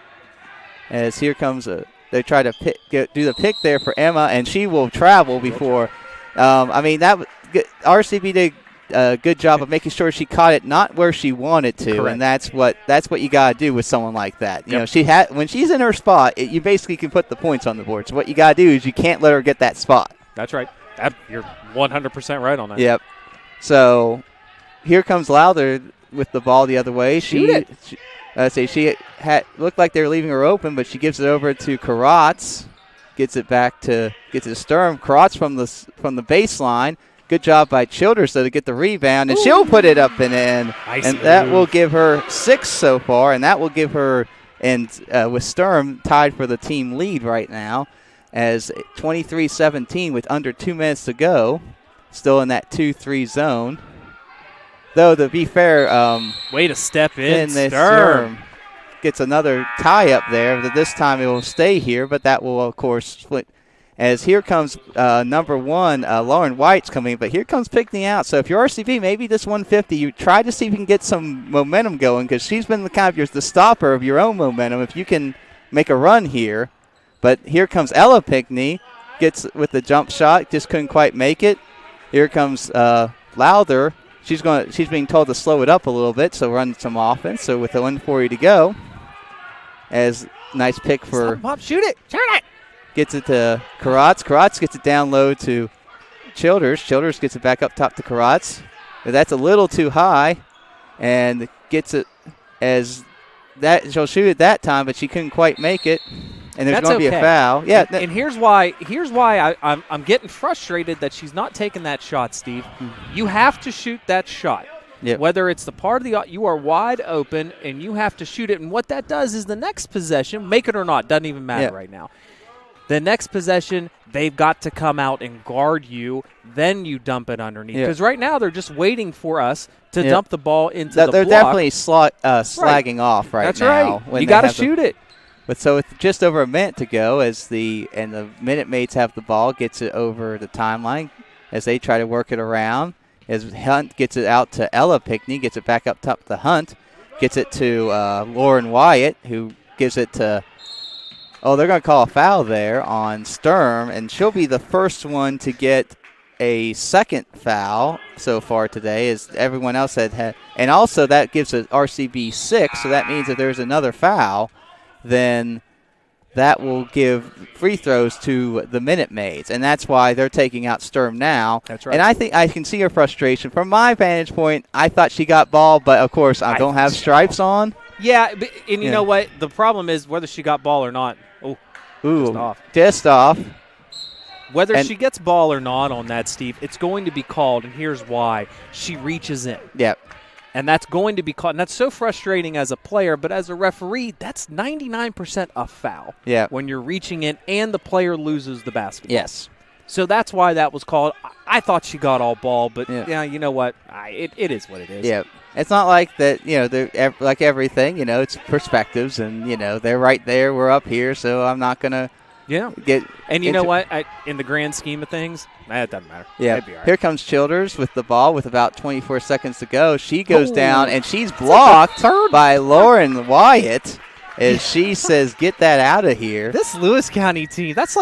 As here comes they try to do the pick there for Emma, and she will travel before. RCB did a good job of making sure she caught it not where she wanted to, Correct. and that's what you got to do with someone like that. You Yep. know, when she's in her spot, you basically can put the points on the board. So what you got to do is you can't let her get that spot. That's right. You're 100% right on that. Yep. So here comes Lowther with the ball the other way. She looked like they were leaving her open, but she gives it over to Karatz. Gets it to Sturm. Karatz from the baseline. Good job by Childers, though, to get the rebound, and she'll put it up and in. Nice and move. that will give her 6 so far, and that will give her, with Sturm tied for the team lead right now, as 23-17 with under 2 minutes to go, still in that 2-3 zone. Though, to be fair, way to step in, Sturm gets another tie up there. This time it will stay here, but that will, of course, split. As here comes number 1, Lauren White's coming, but here comes Pickney out. So if you're RCB, maybe this 150, you try to see if you can get some momentum going, because she's been the stopper of your own momentum if you can make a run here. But here comes Ella Pickney, gets with the jump shot, just couldn't quite make it. Here comes Lowther. She's being told to slow it up a little bit, so run some offense. So with the 140 to go, as nice pick for. Stop, Bob, shoot it. Gets it to Karatz. Karatz gets it down low to Childers. Childers gets it back up top to Karatz. That's a little too high, and gets it as that. She'll shoot it that time, but she couldn't quite make it. And there's going to be a foul. Yeah. And here's why I'm getting frustrated that she's not taking that shot, Steve. You have to shoot that shot. Yep. Whether it's the part of you are wide open and you have to shoot it. And what that does is the next possession, make it or not, doesn't even matter right now. The next possession, they've got to come out and guard you. Then you dump it underneath. Because right now they're just waiting for us to dump the ball into the block. They're definitely slagging off right That's now. right. You got to shoot it. But so with just over a minute to go, and the Minute Maids have the ball, gets it over the timeline as they try to work it around. As Hunt gets it out to Ella Pickney, gets it back up top to Hunt, gets it to Lauren Wyatt, who gives it to. Oh, they're going to call a foul there on Sturm, and she'll be the first one to get a second foul so far today, as everyone else had. And also that gives an RCB 6, so that means if there's another foul, then that will give free throws to the Minute Maids, and that's why they're taking out Sturm now. That's right. And I think I can see her frustration. From my vantage point, I thought she got ball, but, of course, I don't have stripes on. Yeah, and you know what? The problem is whether she got ball or not. Just off. Whether she gets ball or not on that, Steve, it's going to be called, and here's why. She reaches in. Yep. And that's going to be caught. And that's so frustrating as a player, but as a referee, that's 99% a foul. Yeah. When you're reaching in and the player loses the basketball. Yes. So that's why that was called. I thought she got all ball, but you know what? It is what it is. Yeah. It's not like that, they're like everything, it's perspectives, and, they're right there, we're up here, so I'm not going to get. And you know what? In the grand scheme of things, it doesn't matter. Yeah. It'd be all right. Here comes Childers with the ball with about 24 seconds to go. She goes down, and she's blocked by Lauren Wyatt as she says, get that out of here. This Lewis County team, that's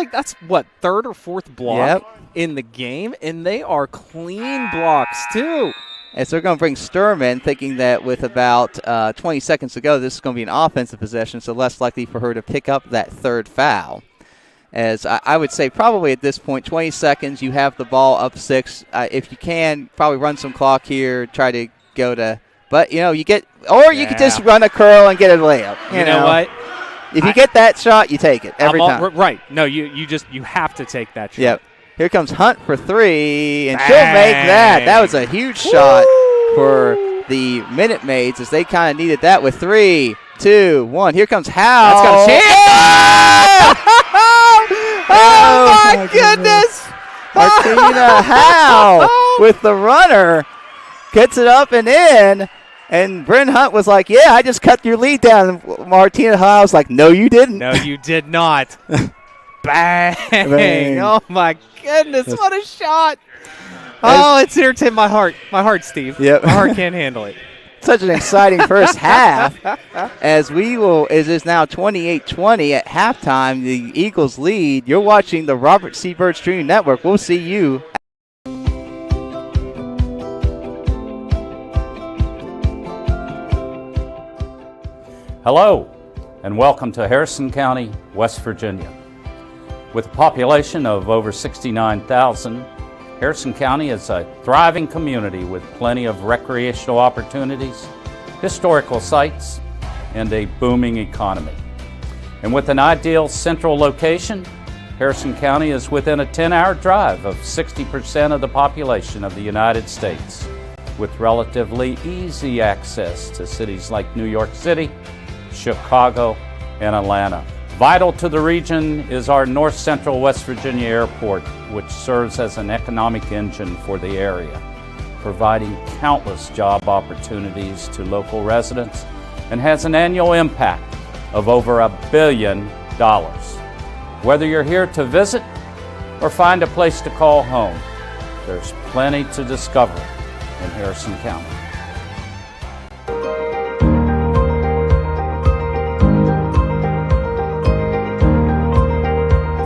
what, third or fourth block in the game, and they are clean blocks, too. And so they're going to bring Sturm in, thinking that with about 20 seconds to go, this is going to be an offensive possession, so less likely for her to pick up that third foul. As I would say probably at this point, 20 seconds, you have the ball up 6. If you can, probably run some clock here, try to go to – but, you could just run a curl and get a layup. You know what? If you get that shot, you take it every time. Right. No, you have to take that shot. Yep. Here comes Hunt for 3, and she'll make that. That was a huge shot for the Minute Maids as they kind of needed that with 3, 2, 1. Here comes Howe. That's got a chance. Oh, my goodness. Martina Howe with the runner. Gets it up and in. And Bryn Hunt was like, yeah, I just cut your lead down. And Martina Howe was like, no, you didn't. No, you did not. Bang. Bang. Oh, my goodness. What a shot. Oh, it's irritating my heart. My heart, Steve. Yep. My heart can't handle it. Such an exciting first half as it is now 28-20 at halftime. The Eagles lead. You're watching the Robert C. Byrd Streaming Network. We'll see you. Hello, and welcome to Harrison County, West Virginia. With a population of over 69,000, Harrison County is a thriving community with plenty of recreational opportunities, historical sites, and a booming economy. And with an ideal central location, Harrison County is within a 10-hour drive of 60% of the population of the United States, with relatively easy access to cities like New York City, Chicago, and Atlanta. Vital to the region is our North Central West Virginia Airport, which serves as an economic engine for the area, providing countless job opportunities to local residents and has an annual impact of over $1 billion. Whether you're here to visit or find a place to call home, there's plenty to discover in Harrison County.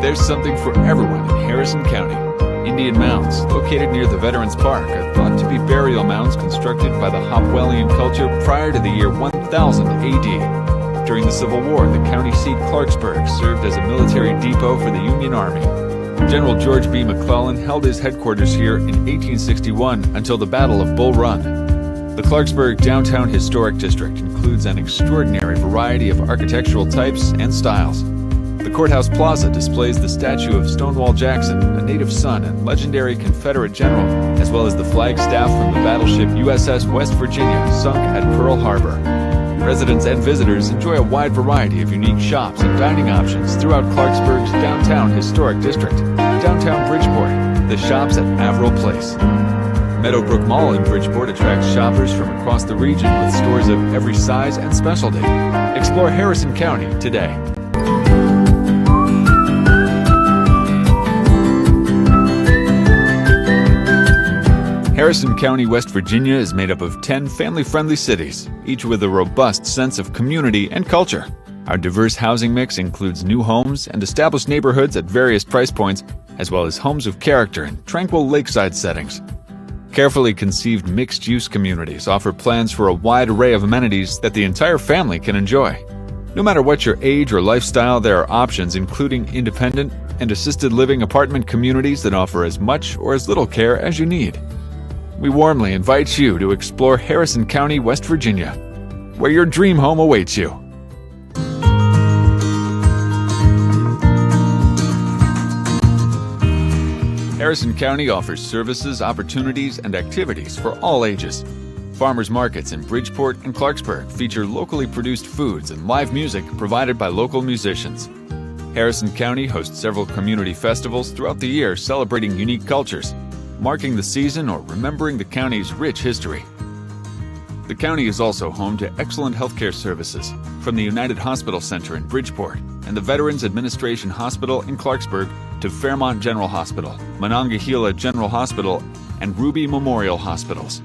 There's something for everyone in Harrison County. Indian mounds, located near the Veterans Park, are thought to be burial mounds constructed by the Hopwellian culture prior to the year 1000 AD. During the Civil War, the county seat Clarksburg served as a military depot for the Union Army. General George B. McClellan held his headquarters here in 1861 until the Battle of Bull Run. The Clarksburg Downtown Historic District includes an extraordinary variety of architectural types and styles. The Courthouse Plaza displays the statue of Stonewall Jackson, a native son and legendary Confederate general, as well as the flagstaff from the battleship USS West Virginia, sunk at Pearl Harbor. Residents and visitors enjoy a wide variety of unique shops and dining options throughout Clarksburg's Downtown Historic District, Downtown Bridgeport, the shops at Averill Place. Meadowbrook Mall in Bridgeport attracts shoppers from across the region with stores of every size and specialty. Explore Harrison County today. Harrison County, West Virginia is made up of 10 family-friendly cities, each with a robust sense of community and culture. Our diverse housing mix includes new homes and established neighborhoods at various price points, as well as homes of character and tranquil lakeside settings. Carefully conceived mixed-use communities offer plans for a wide array of amenities that the entire family can enjoy. No matter what your age or lifestyle, there are options including independent and assisted living apartment communities that offer as much or as little care as you need. We warmly invite you to explore Harrison County, West Virginia, where your dream home awaits you. Harrison County offers services, opportunities, and activities for all ages. Farmers markets in Bridgeport and Clarksburg feature locally produced foods and live music provided by local musicians. Harrison County hosts several community festivals throughout the year celebrating unique cultures, marking the season or remembering the county's rich history. The county is also home to excellent healthcare services, from the United Hospital Center in Bridgeport and the Veterans Administration Hospital in Clarksburg to Fairmont General Hospital, Monongahela General Hospital, and Ruby Memorial Hospitals.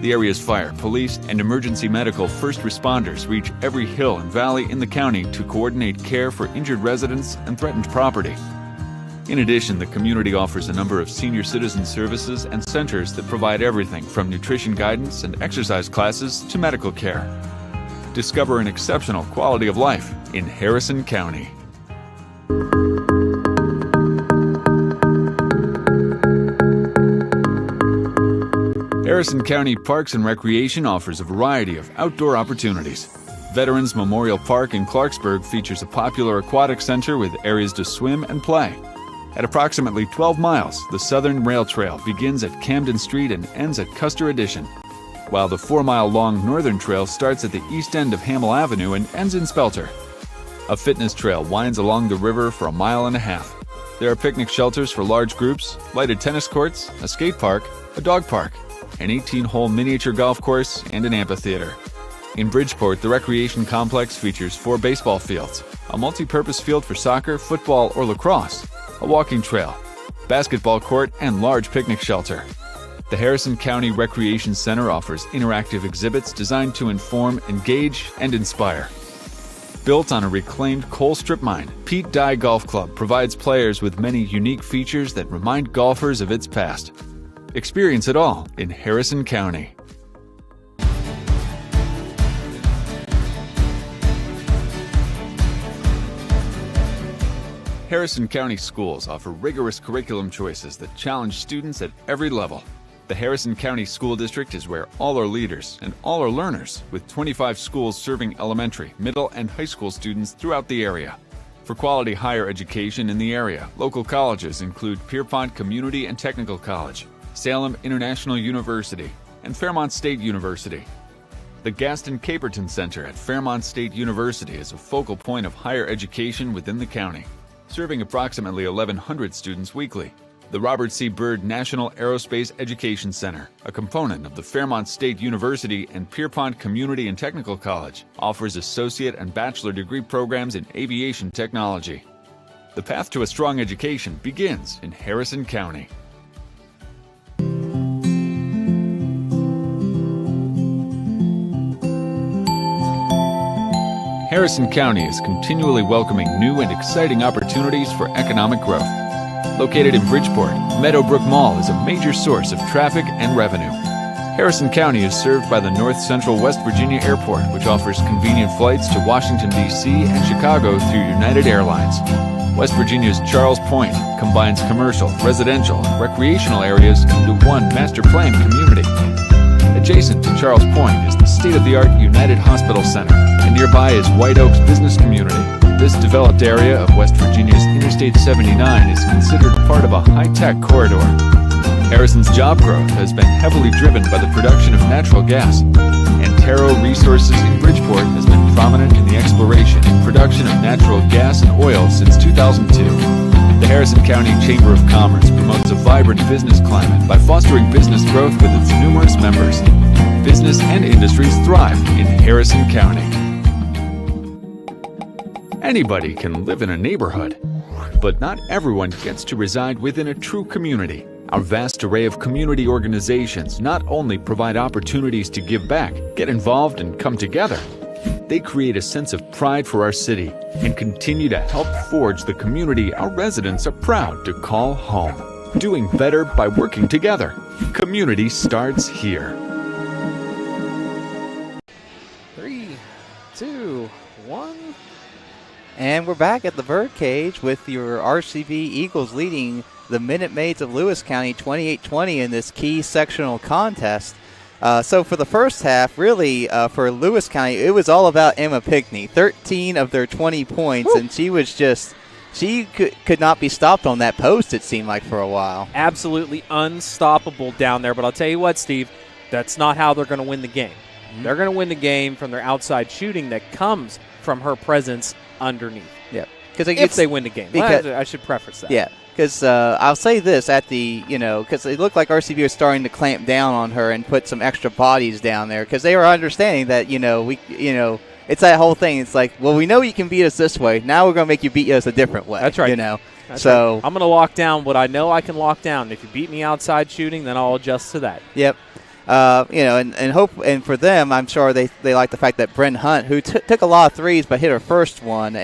The area's fire, police, and emergency medical first responders reach every hill and valley in the county to coordinate care for injured residents and threatened property. In addition, the community offers a number of senior citizen services and centers that provide everything from nutrition guidance and exercise classes to medical care. Discover an exceptional quality of life in Harrison County. Harrison County Parks and Recreation offers a variety of outdoor opportunities. Veterans Memorial Park in Clarksburg features a popular aquatic center with areas to swim and play. At approximately 12 miles, the Southern Rail Trail begins at Camden Street and ends at Custer Addition, while the 4-mile-long Northern Trail starts at the east end of Hamel Avenue and ends in Spelter. A fitness trail winds along the river for 1.5 miles. There are picnic shelters for large groups, lighted tennis courts, a skate park, a dog park, an 18-hole miniature golf course, and an amphitheater. In Bridgeport, the recreation complex features 4 baseball fields, a multi-purpose field for soccer, football, or lacrosse, a walking trail, basketball court, and large picnic shelter. The Harrison County Recreation Center offers interactive exhibits designed to inform, engage, and inspire. Built on a reclaimed coal strip mine, Pete Dye Golf Club provides players with many unique features that remind golfers of its past. Experience it all in Harrison County. Harrison County schools offer rigorous curriculum choices that challenge students at every level. The Harrison County School District is where all are leaders and all are learners, with 25 schools serving elementary, middle, and high school students throughout the area. For quality higher education in the area, local colleges include Pierpont Community and Technical College, Salem International University, and Fairmont State University. The Gaston Caperton Center at Fairmont State University is a focal point of higher education within the county, serving approximately 1,100 students weekly. The Robert C. Byrd National Aerospace Education Center, a component of the Fairmont State University and Pierpont Community and Technical College, offers associate and bachelor degree programs in aviation technology. The path to a strong education begins in Harrison County. Harrison County is continually welcoming new and exciting opportunities for economic growth. Located in Bridgeport, Meadowbrook Mall is a major source of traffic and revenue. Harrison County is served by the North Central West Virginia Airport, which offers convenient flights to Washington, D.C. and Chicago through United Airlines. West Virginia's Charles Point combines commercial, residential, and recreational areas into one master planned community. Adjacent to Charles Point is the state-of-the-art United Hospital Center, and nearby is White Oaks Business Community. This developed area of West Virginia's Interstate 79 is considered part of a high-tech corridor. Harrison's job growth has been heavily driven by the production of natural gas. Antero Resources in Bridgeport has been prominent in the exploration and production of natural gas and oil since 2002. The Harrison County Chamber of Commerce promotes a vibrant business climate by fostering business growth with its numerous members. Business and industries thrive in Harrison County. Anybody can live in a neighborhood, but not everyone gets to reside within a true community. Our vast array of community organizations not only provide opportunities to give back, get involved, and come together, they create a sense of pride for our city and continue to help forge the community our residents are proud to call home. Doing better by working together. Community starts here. 3, 2, 1. And we're back at the Birdcage with your RCV Eagles leading the Minute Maids of Lewis County 28-20 in this key sectional contest. So for the first half, really, for Lewis County, it was all about Emma Pickney. 13 of their 20 points, and she was just, she could not be stopped on that post, it seemed like, for a while. Absolutely unstoppable down there. But I'll tell you what, Steve, that's not how they're going to win the game. Mm-hmm. They're going to win the game from their outside shooting that comes from her presence underneath. Yeah. If they win the game. I should preface that. Yeah. Because I'll say this at the, because it looked like RCV was starting to clamp down on her and put some extra bodies down there because they were understanding that, it's that whole thing. It's like, well, we know you can beat us this way. Now we're going to make you beat us a different way. That's right. That's right. I'm going to lock down what I know I can lock down. If you beat me outside shooting, then I'll adjust to that. Yep. And for them, I'm sure they like the fact that Bryn Hunt, who took a lot of threes but hit her first one,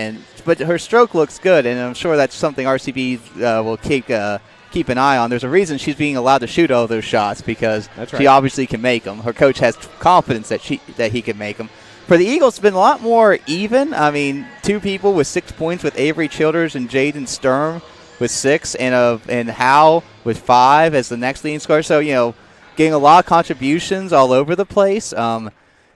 but her stroke looks good, and I'm sure that's something RCB will keep an eye on. There's a reason she's being allowed to shoot all those shots because she obviously can make them. Her coach has confidence that he can make them. For the Eagles, it's been a lot more even. I mean, 2 people with 6 points with Avery Childers and Jaden Sturm with 6, and Howe with 5 as the next leading scorer. So, getting a lot of contributions all over the place.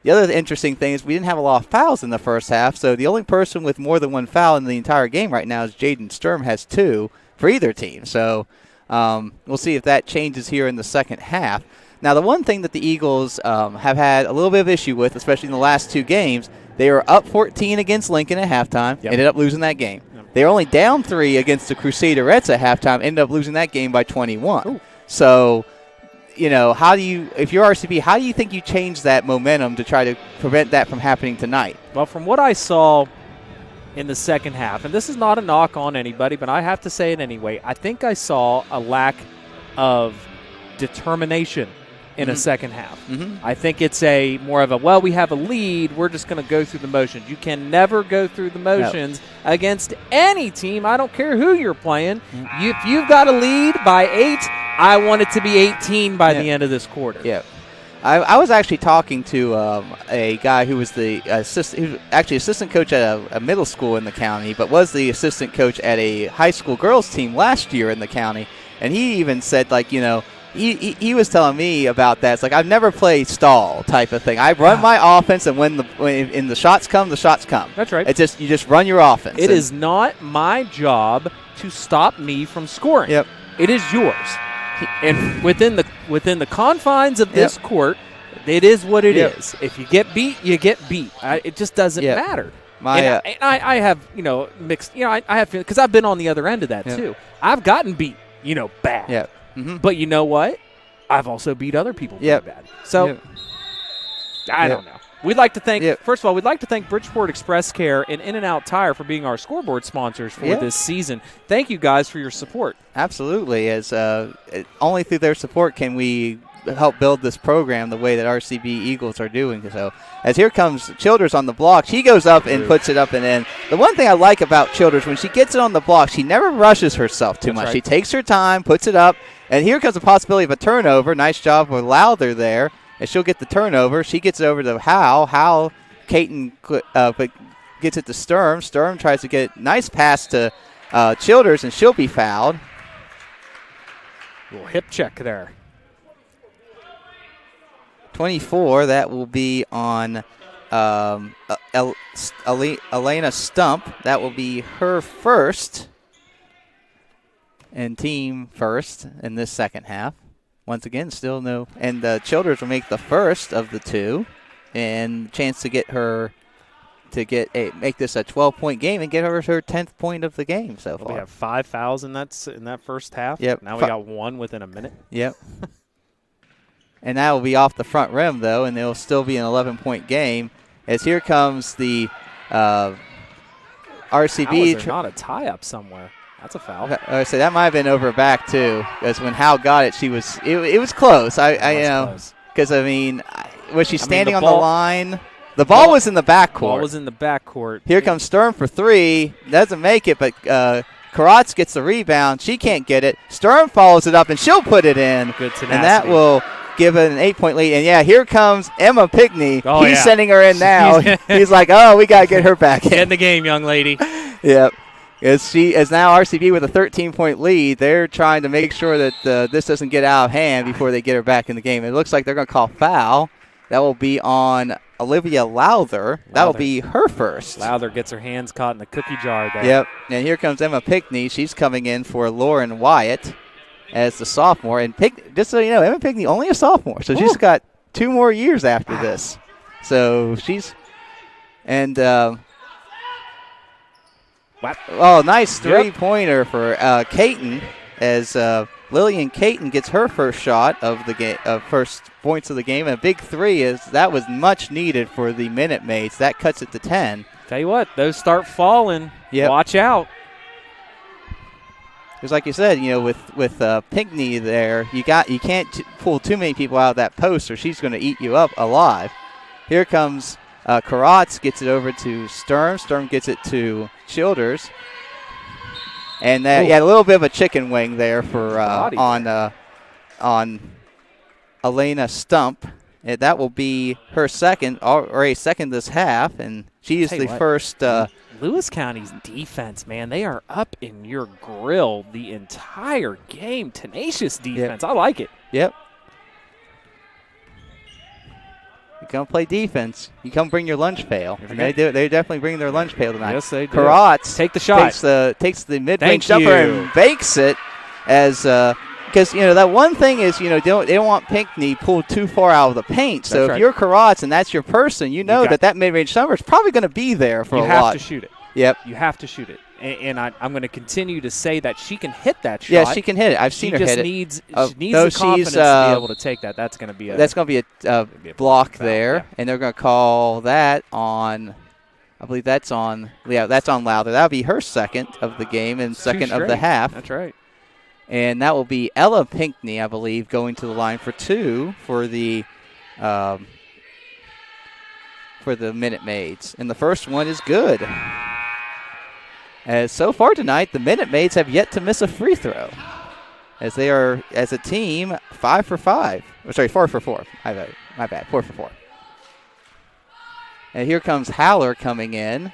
The other interesting thing is we didn't have a lot of fouls in the first half, so the only person with more than 1 foul in the entire game right now is Jaden Sturm, has 2 for either team. So we'll see if that changes here in the second half. Now, the one thing that the Eagles have had a little bit of issue with, especially in the last 2 games, they were up 14 against Lincoln at halftime, ended up losing that game. They were only down 3 against the Crusaderettes at halftime, ended up losing that game by 21. Ooh. So, how do you, if you're RCB, how do you think you change that momentum to try to prevent that from happening tonight? Well, from what I saw in the second half, and this is not a knock on anybody, but I have to say it anyway, I think I saw a lack of determination in a second half. Mm-hmm. I think it's more of a, we have a lead, we're just going to go through the motions. You can never go through the motions against any team. I don't care who you're playing. Mm-hmm. If you've got a lead by 8, I want it to be 18 by the end of this quarter. Yeah. I was actually talking to a guy who was the assistant coach at a middle school in the county, but was the assistant coach at a high school girls team last year in the county. And he even said, like, you know, he was telling me about that. It's like, I've never played stall type of thing. I run my offense, and when the shots come, the shots come. That's right. It's just you just run your offense. It is not my job to stop me from scoring. Yep. It is yours. And within the confines of this court, it is what it is. If you get beat, you get beat. It just doesn't matter. I have, you know, mixed. You know, I have, because I've been on the other end of that too. I've gotten beat, you know, bad. Yeah. Mm-hmm. But you know what? I've also beat other people pretty bad. So I don't know. We'd like to thank, first of all, we'd like to thank Bridgeport Express Care and In-N-Out Tire for being our scoreboard sponsors for this season. Thank you guys for your support. Absolutely. As only through their support can we help build this program the way that RCB Eagles are doing. So as here comes Childers on the block, she goes up and puts it up and in. The one thing I like about Childers, when she gets it on the block, she never rushes herself too much. Right. She takes her time, puts it up, and here comes the possibility of a turnover. Nice job with Lowther there. And she'll get the turnover. She gets it over to Howe. Howe, Caton gets it to Sturm. Sturm tries to get a nice pass to Childers, and she'll be fouled. Little hip check there. 24, that will be on Elena Stump. That will be her first and team first in this second half. Once again, still no. And Childers will make the first of the two, and chance to get her to make this a 12-point game and get her 10th point of the game so far. We have 5 fouls in that first half. Yep. Now we got one within a minute. Yep. And that will be off the front rim, though, and it will still be an 11-point game. As here comes the RCB. How was there not a tie-up somewhere? That's a foul. So that might have been over her back, too, because when Howe got it, it was close. Because, I mean, was she standing on the line? The ball was in the backcourt. Ball was in the backcourt. Here comes Sturm for three. Doesn't make it, but Karatz gets the rebound. She can't get it. Sturm follows it up, and she'll put it in. Good tenacity. And that will give it an 8-point lead. And, here comes Emma Pickney. Oh, He's sending her in now. He's like, we got to get her back in. Get in the game, young lady. Yep. As now RCB with a 13-point lead, they're trying to make sure that this doesn't get out of hand before they get her back in the game. It looks like they're going to call foul. That will be on Olivia Lowther. That will be her first. Lowther gets her hands caught in the cookie jar there. Yep. And here comes Emma Pickney. She's coming in for Lauren Wyatt as the sophomore. And just so you know, Emma Pickney only a sophomore, so she's got 2 more years after this. So she's and. Nice three-pointer for Caton as Lillian Caton gets her first shot of the game, first points of the game. And a big three that was much needed for the Minute Maids. That cuts it to 10. Tell you what, those start falling. Yep. Watch out. Because like you said, with Pinkney there, you can't pull too many people out of that post, or she's going to eat you up alive. Here comes Karatz, gets it over to Sturm. Sturm gets it to Childers. And a little bit of a chicken wing there for on Elena Stump. And that will be her second, or a second this half, and she is the first. Lewis County's defense, man, they are up in your grill the entire game. Tenacious defense. Yep. I like it. Yep. You come play defense. You come bring your lunch pail. And they do. They definitely bring their lunch pail tonight. Yes, they do. Karatz take the shot. Takes the mid-range jumper and bakes it as because that one thing is they don't want Pinkney pulled too far out of the paint. So if you're Karatz and that's your person, that mid-range jumper is probably going to be there for a lot. You have to shoot it. Yep. You have to shoot it. And I'm going to contince to say that she can hit that shot. Yeah, she can hit it. I've seen her hit it. She needs the confidence to be able to take that. That's going to be a block there, yeah. And they're going to call that on. I believe that's on. Yeah, that's on Lowther. That'll be her second of the game and second of the half. That's right. And that will be Ella Pinkney, I believe, going to the line for 2 for the Minute Maids, and the first one is good. As so far tonight, the Minute Maids have yet to miss a free throw, as they are, as a team, 5 for 5. 4 for 4. My bad. 4 for 4. And here comes Haller coming in.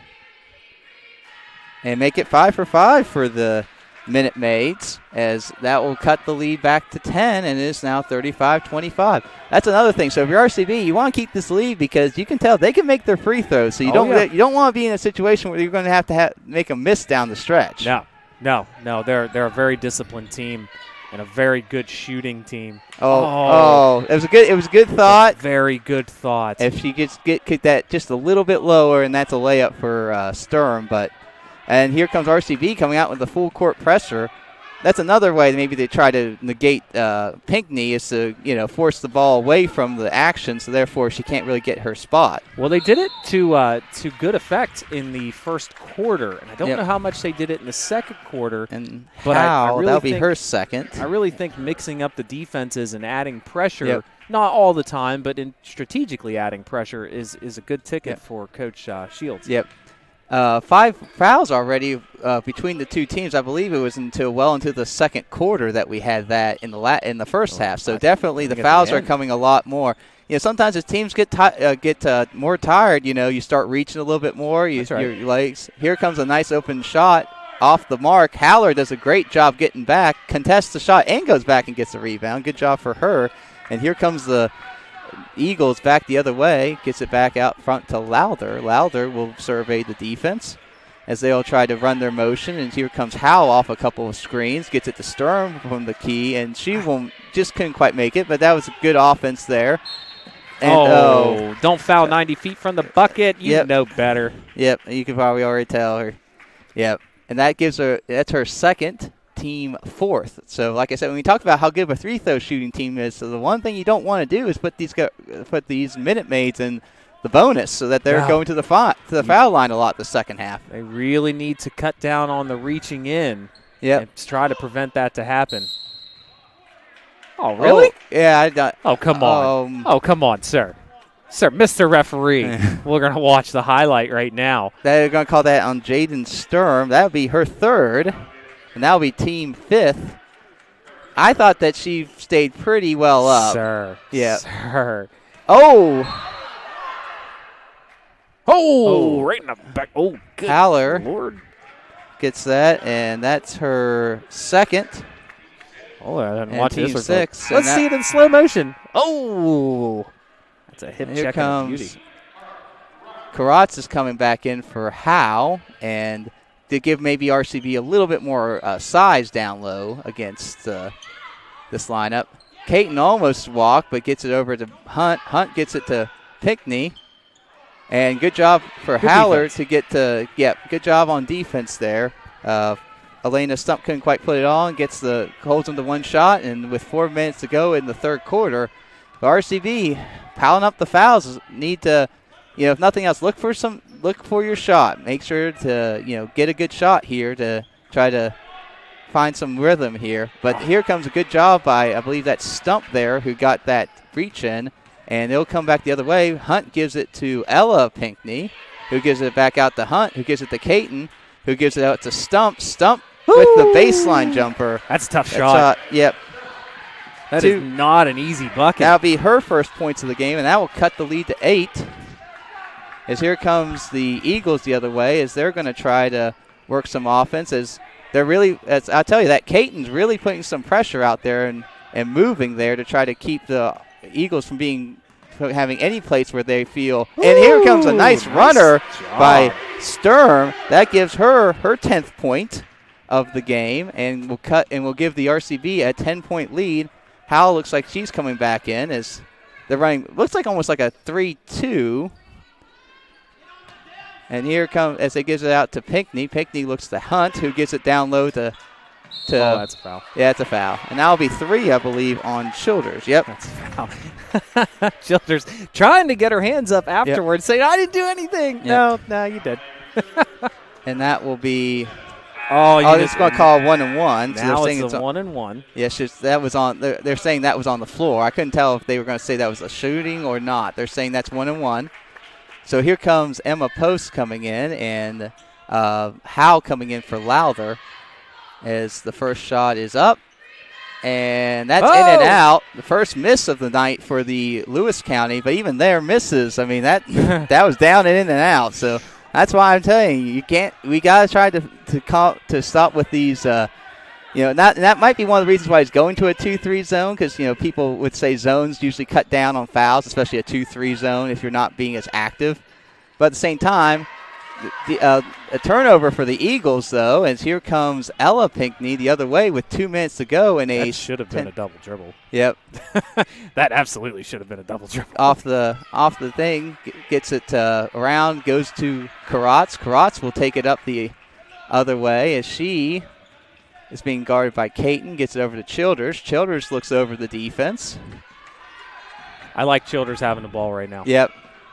And make it 5 for 5 for the Minute Maids, as that will cut the lead back to 10, and it is now 35-25. That's another thing. So if you're RCB, you want to keep this lead because you can tell they can make their free throws. So you don't want to be in a situation where you're going to have make a miss down the stretch. No. They're a very disciplined team and a very good shooting team. It was a good thought. Very good thought. If she gets get that just a little bit lower, and that's a layup for Sturm, but. And here comes RCB coming out with the full court pressure. That's another way maybe they try to negate Pinckney, is to force the ball away from the action, so therefore she can't really get her spot. Well, they did it to good effect in the first quarter, and I don't know how much they did it in the second quarter. But that'll be her second. I really think mixing up the defenses and adding pressure, not all the time, but strategically adding pressure is a good ticket for Coach Shields. Yep. 5 fouls already between the two teams. I believe it was well into the second quarter that we had that in the first half. So definitely the fouls are coming a lot more. Sometimes as teams get more tired, you start reaching a little bit more. Your legs. Here comes a nice open shot off the mark. Haller does a great job getting back, contests the shot, and goes back and gets the rebound. Good job for her. And here comes the Eagles back the other way, gets it back out front to Lowther. Lowther will survey the defense as they'll try to run their motion. And here comes Howell off a couple of screens, gets it to Sturm from the key, and she just couldn't quite make it, but that was a good offense there. And, don't foul 90 feet from the bucket. You know better. Yep, you can probably already tell her. Yep, and that's her second, team fourth. So like I said, when we talk about how good of a three-throw shooting team is, so the one thing you don't want to do is put these Minute Maids in the bonus so that they're going to the foul line a lot the second half. They really need to cut down on the reaching in and try to prevent that to happen. Oh, really? Oh, come on. Come on, sir. Sir, Mr. Referee. We're going to watch the highlight right now. They're going to call that on Jaden Sturm. That would be her third. And that will be team fifth. I thought that she stayed pretty well up. Sir. Yeah. Sir. Oh, right in the back. Oh, good Haller Lord. Gets that, and that's her second. Oh, I didn't watch this. Six. Let's see it in slow motion. Oh. That's a hip check and beauty. Karatz is coming back in for Howe, and to give maybe RCB a little bit more size down low against this lineup. Caton almost walked, but gets it over to Hunt. Hunt gets it to Pinckney. And good job for Haller to get to, good job on defense there. Elena Stump couldn't quite put it on, holds them to one shot, and with 4 minutes to go in the third quarter, the RCB piling up the fouls. Need to, if nothing else, look for your shot. Make sure to, get a good shot here to try to find some rhythm here. But here comes a good job by, I believe that's Stump there, who got that reach in. And they'll come back the other way. Hunt gives it to Ella Pinckney, who gives it back out to Hunt, who gives it to Caton, who gives it out to Stump. Stump with the baseline jumper. That's a tough shot. Yep. That is not an easy bucket. That'll be her first points of the game, and that will cut the lead to 8. As here comes the Eagles the other way, as they're going to try to work some offense. I'll tell you, that Caton's really putting some pressure out there and moving there to try to keep the Eagles from having any place where they feel. And here comes a nice runner by Sturm. That gives her 10th point of the game, and we'll give the RCB a 10-point lead. Howell looks like she's coming back in as they're running. Looks like almost like a 3-2. And here comes as it gives it out to Pinckney. Pinckney looks to Hunt, who gives it down low to. That's a foul. Yeah, it's a foul. And that'll be 3, I believe, on Childers. Yep. That's a foul. Childers trying to get her hands up afterwards, saying, I didn't do anything. Yep. No, you did. And that will be. It's going to call 1-1. Now it's a 1-1. Yes, that was on. They're saying that was on the floor. I couldn't tell if they were going to say that was a shooting or not. They're saying that's 1-1. So here comes Emma Post coming in, and Howe coming in for Lowther. As the first shot is up, And that's in and out. The first miss of the night for the Lewis County, but even their misses, I mean, that that was down and in and out. So that's why I'm telling you, we got to try to stop with these, that might be one of the reasons why he's going to a 2-3 zone, because, people would say zones usually cut down on fouls, especially a 2-3 zone if you're not being as active. But at the same time, a turnover for the Eagles, though, as here comes Ella Pinckney the other way with 2 minutes to go. And that should have been a double dribble. Yep. That absolutely should have been a double dribble. Off the thing, gets it around, goes to Karatz. Karatz will take it up the other way as she is being guarded by Caton, gets it over to Childers. Childers looks over the defense. I like Childers having the ball right now. Yep.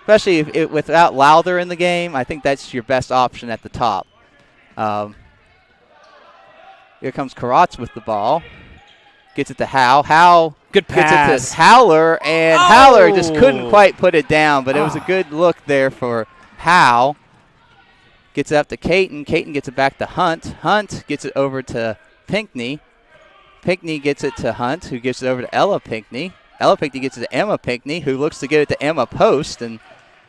Especially without Lowther in the game, I think that's your best option at the top. Here comes Karatz with the ball. Gets it to Howe. Howe good pass. Gets it to Howler, and Howler just couldn't quite put it down, but it was a good look there for Howe. Gets it up to Caton. Caton gets it back to Hunt. Hunt gets it over to Pinckney. Pinckney gets it to Hunt, who gives it over to Ella Pinckney. Ella Pinckney gets it to Emma Pinckney, who looks to get it to Emma Post, and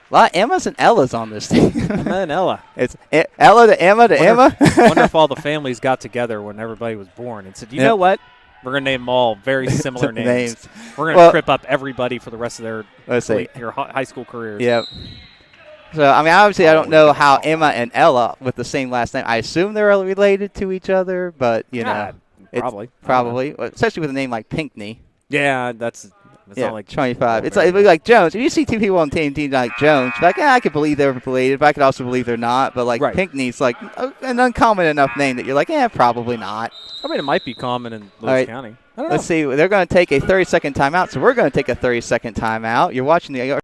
a lot of Emmas and Ellas on this team. Emma and Ella. It's Ella to Emma to Emma. Wonder if all the families got together when everybody was born and said, you know what? We're going to name them all very similar names. We're going to trip up everybody for the rest of their high school careers. Yep. So, I mean, obviously I don't know how Emma and Ella with the same last name. I assume they're related to each other, but, probably. Especially with a name like Pinckney. Yeah, that's not like 25. It's like Jones. If you see two people on the team like Jones, you're like, I could believe they're related, but I could also believe they're not. But like Pinckney's like an uncommon enough name that you're like, probably not. I mean, it might be common in Lewis County. I don't know. Let's see. They're going to take a 30-second timeout, so we're going to take a 30-second timeout. You're watching the.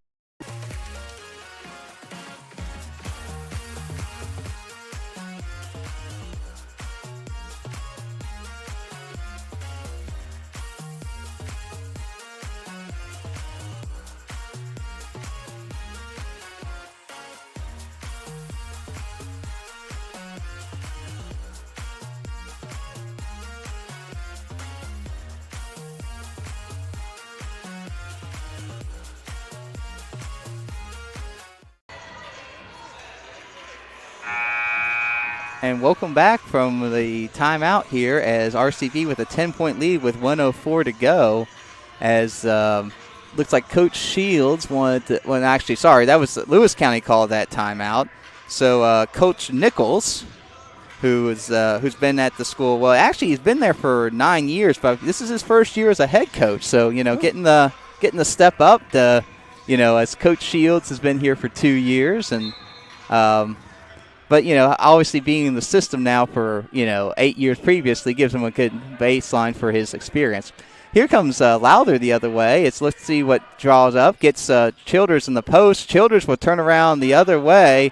And welcome back from the timeout here as RCB with a 10-point lead with 1:04 to go. As looks like Coach Shields wanted to. Well, actually, sorry, that was Lewis County called that timeout. So Coach Nichols, who's been at the school. Well, actually, he's been there for 9 years, but this is his first year as a head coach. So getting the step up. As Coach Shields has been here for 2 years and. But, obviously being in the system now for, 8 years previously gives him a good baseline for his experience. Here comes Lowther the other way. Let's see what draws up. Gets Childers in the post. Childers will turn around the other way.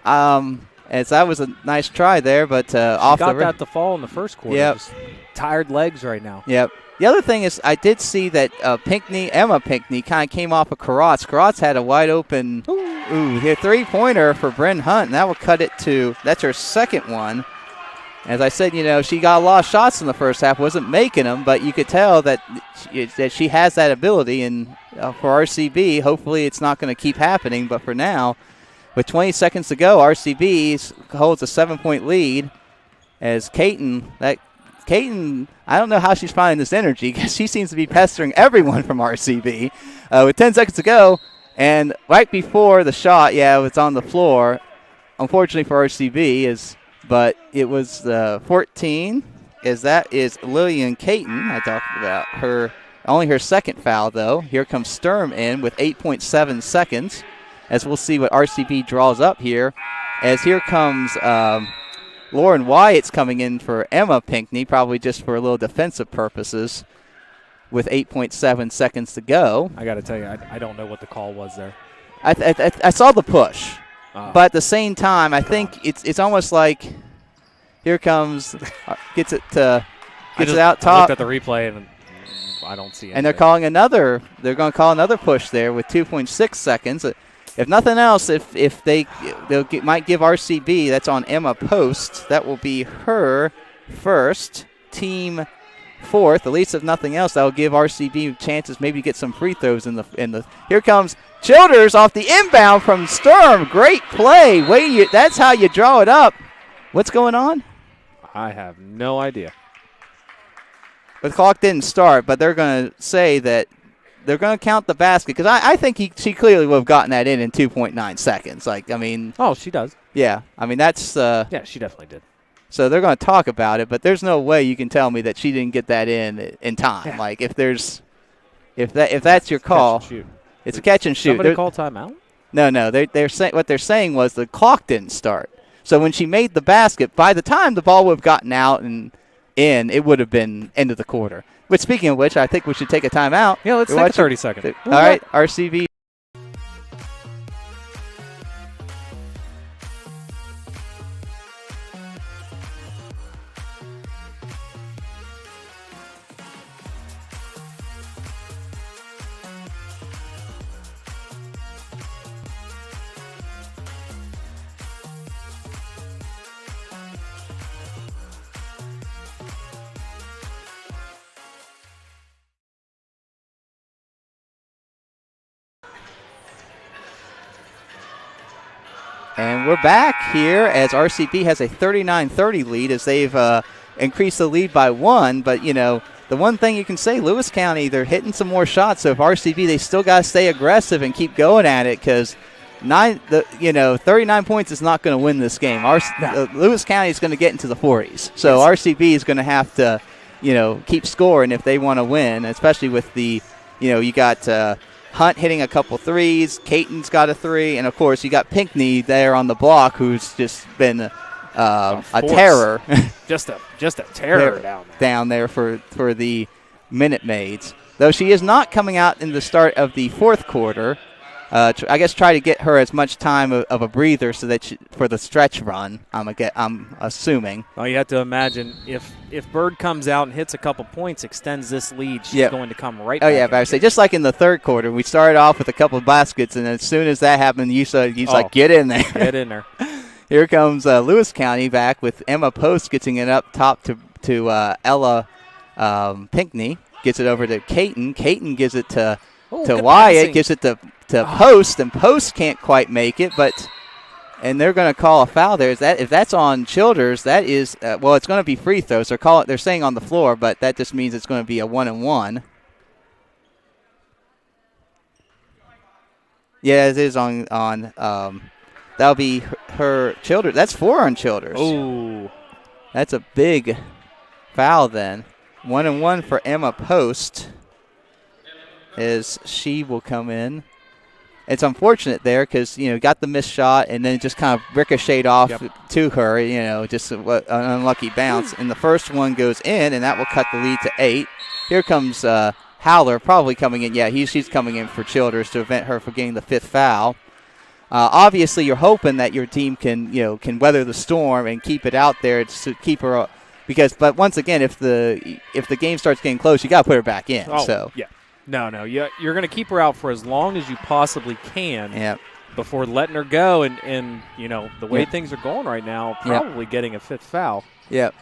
As that was a nice try there, but off the rim. Got that to fall in the first quarter. Yep. Just tired legs right now. Yep. The other thing is I did see that Emma Pinckney, kind of came off of Karatz. Karatz had a wide open three-pointer for Bryn Hunt, and that will cut it to – that's her second one. As I said, she got a lot of shots in the first half, wasn't making them, but you could tell that she has that ability. And for RCB, hopefully it's not going to keep happening, but for now, with 20 seconds to go, RCB holds a 7-point lead as Caton, I don't know how she's finding this energy because she seems to be pestering everyone from RCB. With 10 seconds to go, and right before the shot, it's on the floor. Unfortunately for RCB, but it was 14, as that is Lillian Caton. I talked about only her second foul, though. Here comes Sturm in with 8.7 seconds, as we'll see what RCB draws up here. As here comes Lauren Wyatt's coming in for Emma Pinckney, probably just for a little defensive purposes, with 8.7 seconds to go. I got to tell you, I don't know what the call was there. I saw the push, but at the same time, I think it's almost like here comes gets it out top. I looked at the replay and I don't see anything. And they're going to call another push there with 2.6 seconds. If nothing else, if they might give RCB, that's on Emma Post. That will be her first team fourth. At least if nothing else, that will give RCB chances maybe to get some free throws in the. Here comes Childers off the inbound from Sturm. Great play. That's how you draw it up. What's going on? I have no idea. The clock didn't start, but they're going to say that they're going to count the basket because I think she clearly would have gotten that in 2.9 seconds. Oh, she does. Yeah. I mean, that's. Yeah, she definitely did. So they're going to talk about it, but there's no way you can tell me that she didn't get that in time. Yeah. Like if that's your call, it's a catch and shoot. Somebody call timeout? No. They're saying what they're saying was the clock didn't start. So when she made the basket, by the time the ball would have gotten out and in, it would have been end of the quarter. But speaking of which, I think we should take a timeout. Yeah, let's take a 30-second. All right, RCB. And we're back here as RCB has a 39-30 lead as they've increased the lead by 1. But, the one thing you can say, Lewis County, they're hitting some more shots. So if RCB, they still got to stay aggressive and keep going at it because 39 points is not going to win this game. Lewis County is going to get into the 40s. So RCB is going to have to, keep scoring if they want to win, especially with the, you got Hunt hitting a couple threes. Caton's got a 3. And, of course, you got Pinckney there on the block who's just been a terror. just a terror down there for the Minute Maids. Though she is not coming out in the start of the fourth quarter. I guess try to get her as much time of a breather so that for the stretch run, I'm assuming. Well, you have to imagine if Bird comes out and hits a couple points, extends this lead, she's going to come right back. Oh, yeah, but I would say just like in the third quarter, we started off with a couple of baskets, and as soon as that happened, he's like, get in there. Get in there. Here comes Lewis County back with Emma Post getting it up top to Ella Pinckney. Gets it over to Caton. Caton gives it to Wyatt, gives it to Post, and Post can't quite make it, and they're going to call a foul there. If that's on Childers, that is it's going to be free throws. They're saying on the floor, but that just means it's going to be a 1-and-1. Yeah, it is on. That'll be her Childers. That's 4 on Childers. Oh, that's a big foul then. 1-and-1 for Emma Post as she will come in. It's unfortunate there because, got the missed shot and then it just kind of ricocheted off to her, just an unlucky bounce. And the first one goes in, and that will cut the lead to 8. Here comes Howler probably coming in. Yeah, she's coming in for Childers to prevent her from getting the 5th foul. Obviously, you're hoping that your team can weather the storm and keep it out there to keep her up. But once again, if the game starts getting close, you got to put her back in. Yeah. No. You're going to keep her out for as long as you possibly can before letting her go. And the way things are going right now, probably getting a 5th foul. Yep.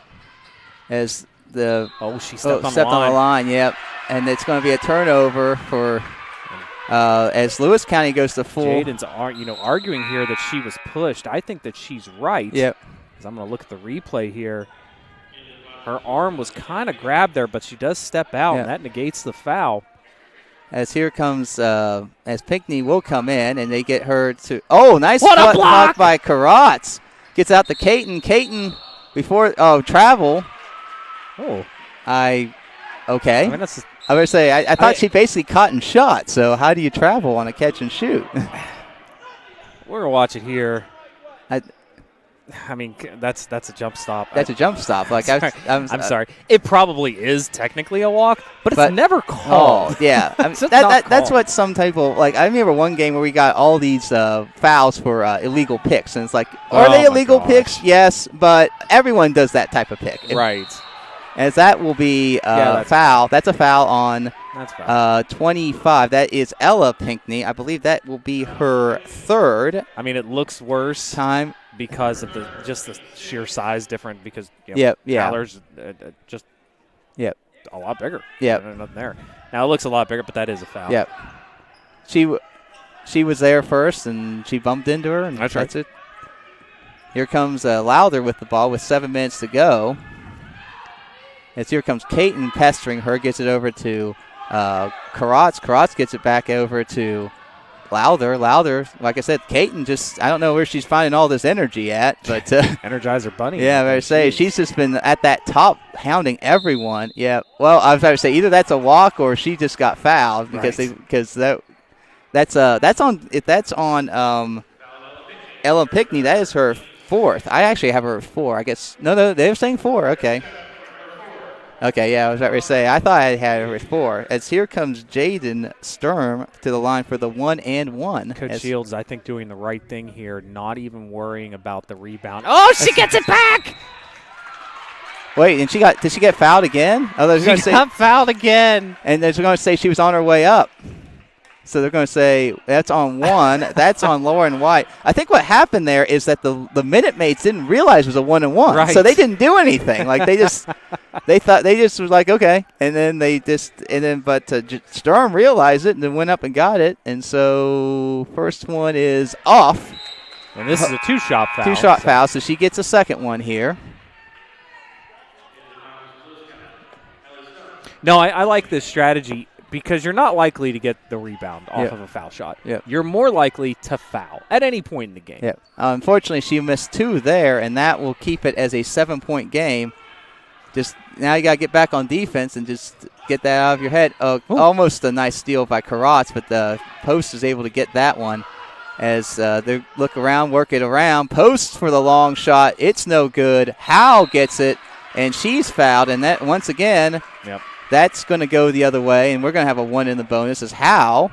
As she stepped on the line. Yep. And it's going to be a turnover for as Lewis County goes to full. Jaden's arguing here that she was pushed. I think that she's right. Yep. Because I'm going to look at the replay here. Her arm was kind of grabbed there, but she does step out, and that negates the foul. As here comes, as Pinckney will come in, and they get her to. Oh, nice block by Karatz. Gets out to Caton. Caton before travel. Oh, okay. I mean, that's. I would say I thought she basically caught and shot. So how do you travel on a catch and shoot? We're gonna watch it here. I mean, that's a jump stop. That's a jump stop. Like I'm sorry. It probably is technically a walk, but it's never called. Yeah, that's what some type of I remember one game where we got all these fouls for illegal picks, and it's like, are they illegal picks? Yes, but everyone does that type of pick, right? As that will be a foul. That's a foul on 25. That is Ella Pinckney. I believe that will be her 3rd. I mean, it looks worse time. Because of the sheer size different. Because Fowler's just a lot bigger. Yep. Nothing there. Now it looks a lot bigger, but that is a foul. Yep. She was there first, and she bumped into her, and that's it. Here comes Lowther with the ball with 7 minutes to go. As here comes Caton pestering her, gets it over to Karatz. Karatz gets it back over to Lowther. Lowther, like I said, Caton just, I don't know where she's finding all this energy at, but Energizer Bunny. Yeah, I was say she's just been at that top, hounding everyone. Yeah, well, I was about to say either that's a walk or she just got fouled because that's on Ellen Pickney. That is her 4th. I actually have her at 4. I guess no, they were saying 4. Okay, yeah, I was about to say, I thought I had her at 4. As here comes Jaden Sturm to the line for the 1-and-1. Coach Shields, I think, doing the right thing here, not even worrying about the rebound. Oh, she gets it back! Wait, and did she get fouled again? Oh, she got fouled again. And they're going to say she was on her way up. So they're going to say that's on 1. That's on Lauren White. I think what happened there is that the Minute Maids didn't realize it was a 1-and-1. Right. So they didn't do anything. Like they thought they just was like, okay. And then but Sturm realized it and then went up and got it. And so first one is off. And this is a 2-shot foul. 2-shot foul. So she gets a second one here. No, I like this strategy. Because you're not likely to get the rebound off of a foul shot. Yep. You're more likely to foul at any point in the game. Yep. Unfortunately, she missed 2 there, and that will keep it as a 7-point game. Just now you got to get back on defense and just get that out of your head. Almost a nice steal by Karatz, but the post is able to get that one. As they look around, work it around. Post for the long shot. It's no good. Howe gets it, and she's fouled. And that once again – Yep. That's going to go the other way, and we're going to have a 1 in the bonus. Is Howe.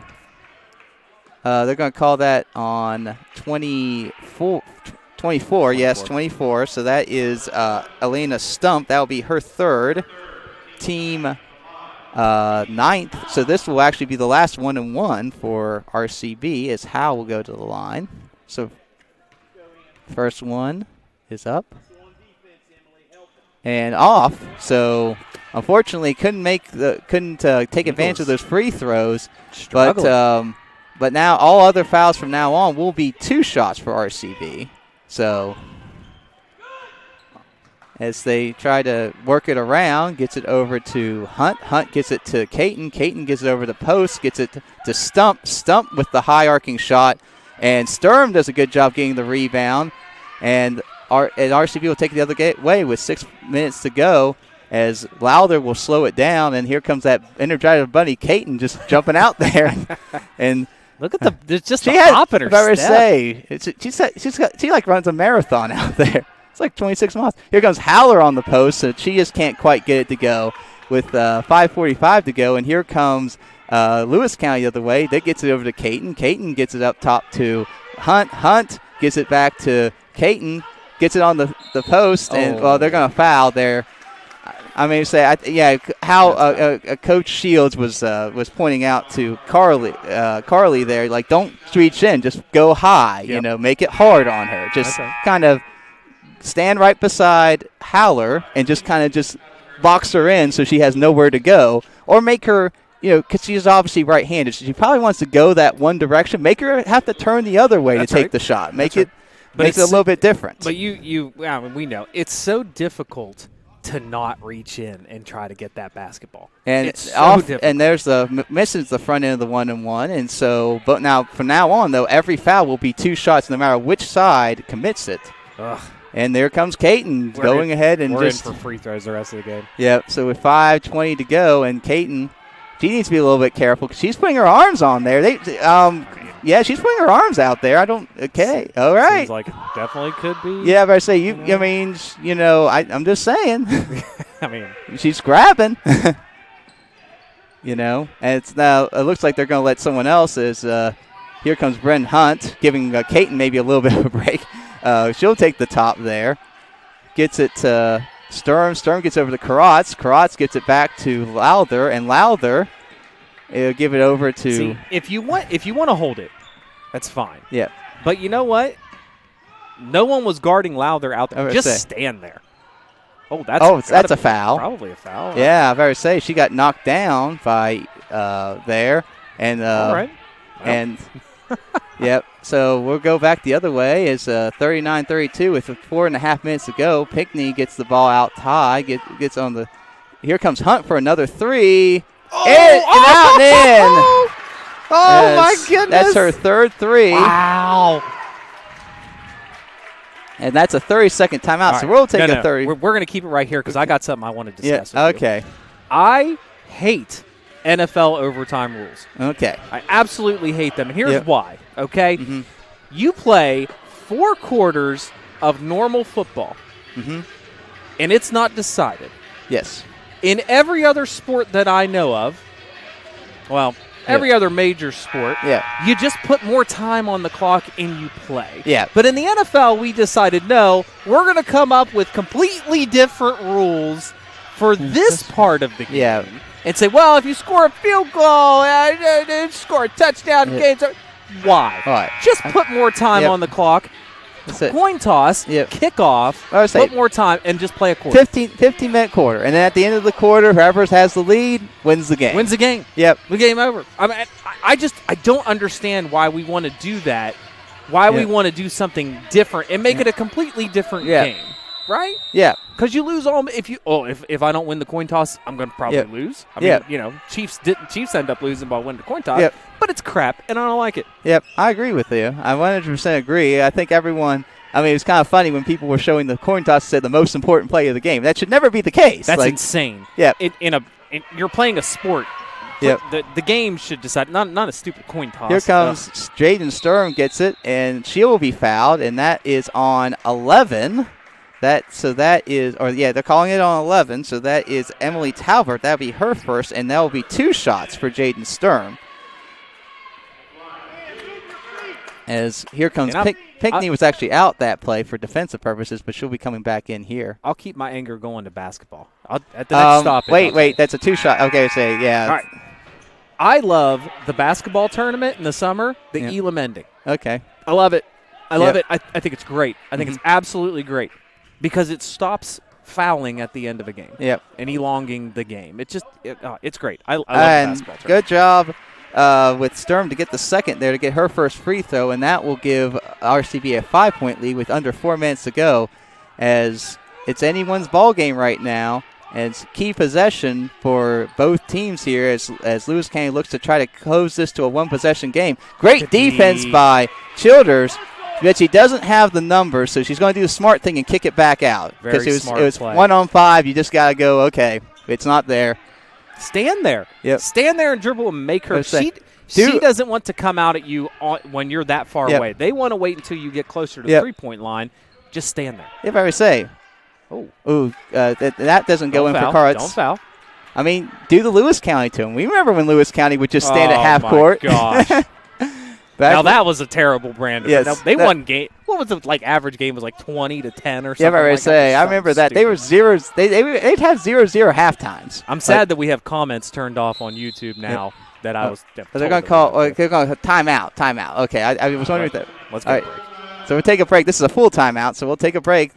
They're going to call that on 24. 24, yes, 24. So that is Elena Stump. That will be her 3rd. Team 9th. So this will actually be the last 1-and-1 for RCB as Howe will go to the line. So first one is up. And off. So unfortunately, couldn't take advantage of those free throws. But now all other fouls from now on will be 2 shots for RCB. So as they try to work it around, gets it over to Hunt. Hunt gets it to Caton. Caton gets it over to Post. Gets it to Stump. Stump with the high arcing shot. And Sturm does a good job getting the rebound. And RCB will take it the other way with 6 minutes to go as Lowther will slow it down. And here comes that Energizer Bunny, Caton, just jumping out there. and look at there's just a hop in her step. She like runs a marathon out there. It's like 26 miles. Here comes Howler on the post, so she just can't quite get it to go with 5:45 to go. And here comes Lewis County the other way. They gets it over to Caton. Caton gets it up top to Hunt. Hunt gets it back to Caton. Gets it on the post, and they're going to foul there. I mean, how Coach Shields was pointing out to Carly there, like, don't reach in, just go high, make it hard on her. Just kind of stand right beside Howler and just kind of just box her in so she has nowhere to go, or make her, because she's obviously right-handed, so she probably wants to go that one direction. Make her have to turn the other way to take the shot. Make it a little bit different. But we know it's so difficult to not reach in and try to get that basketball. And it's so difficult. And there's misses the front end of the 1-and-1, and so but now from now on though, every foul will be 2 shots no matter which side commits it. Ugh. And there comes Caton going ahead and we're just in for free throws the rest of the game. Yep. So with 5:20 to go, and Caton, she needs to be a little bit careful because she's putting her arms on there. Yeah, she's putting her arms out there. Okay, all right. Seems like it definitely could be. Yeah, but I say I'm just saying. I mean, she's grabbing. And it's now it looks like they're going to let someone else. Here comes Bren Hunt, giving Caton maybe a little bit of a break. She'll take the top there. Gets it to Sturm. Sturm gets over to Karatz. Karatz gets it back to Lowther, and Lowther will give it over to. See, if you want to hold it, that's fine. Yeah. But you know what? No one was guarding Lowther out there. Just stand there. Oh, that's a foul. Probably a foul. Yeah, I better say she got knocked down by there, and all right. Well. And yep. So we'll go back the other way. It's 39-32 with 4.5 minutes to go. Pinckney gets the ball out high. Gets on the. Here comes Hunt for another three. And out and in. Oh my goodness! That's her third three. Wow. And that's a 30-second timeout. Right. So we'll take a 30. We're going to keep it right here because I got something I want to discuss. Yeah. With Okay. You. I hate NFL overtime rules. Okay. I absolutely hate them. And here's Yep. why, okay? Mm-hmm. You play 4 quarters of normal football, and it's not decided. Yes. In every other sport that I know of, well, every other major sport, you just put more time on the clock and you play. Yeah. But in the NFL, we decided, no, we're going to come up with completely different rules for this part of the game. Yeah. And say, well, if you score a field goal, score a touchdown, games. Why? All right. Just put more time on the clock. Coin toss, kickoff, put more time, and just play a quarter. 15-minute quarter. And then at the end of the quarter, whoever has the lead wins the game. Wins the game. Yep. The game over. I mean, I don't understand why we want to do that, why we want to do something different and make it a completely different game. Right? Yeah. Because you lose all. If I don't win the coin toss, I'm going to probably lose. I mean, you know, Chiefs end up losing by winning the coin toss. But it's crap, and I don't like it. Yep, I agree with you. I 100% agree. I think everyone. I mean, it was kind of funny when people were showing the coin toss said the most important play of the game. That should never be the case. That's insane. Yeah. You're playing a sport. Yep. The game should decide, not a stupid coin toss. Here comes Jaden Sturm gets it, and she will be fouled, and that is on 11. They're calling it on 11, so that is Emily Talbert. That'll be her first, and that will be 2 shots for Jaden Sturm. As here comes Pinckney was actually out that play for defensive purposes, but she'll be coming back in here. I'll keep my anger going to basketball. At the next stop. Wait, that's a 2-shot. Okay, All right. I love the basketball tournament in the summer, the Elam ending. Okay. I love it. I love it. I think it's great. I think it's absolutely great because it stops fouling at the end of a game. Yep. And elongating the game. It's great. I love the basketball tournament. Good job. With Sturm to get the second there to get her first free throw, and that will give RCB a 5-point lead with under 4 minutes to go, as it's anyone's ball game right now. And it's key possession for both teams here as Lewis County looks to try to close this to a one-possession game. Great defense by Childers, but she doesn't have the numbers, so she's going to do the smart thing and kick it back out. Very smart. It was play. 1-on-5. You just got to go, okay, it's not there. Stand there. Yep. Stand there and dribble and make her. She doesn't want to come out at you when you're that far away. They want to wait until you get closer to the three-point line. Just stand there. If I would say. That doesn't go in for cards. Don't foul. I mean, do the Lewis County to them. We remember when Lewis County would just stand at half court. Oh, my gosh. Now, that was a terrible brand. Yes. They won game. What was the average game? Was like 20-10 or something? Yeah, I would say. I remember that. They were zeros. They'd have 0-0 half times. I'm sad that we have comments turned off on YouTube now that I was. They're going to call timeout. Okay, I was wondering that. Let's go. Break. So we'll take a break. This is a full timeout, so we'll take a break.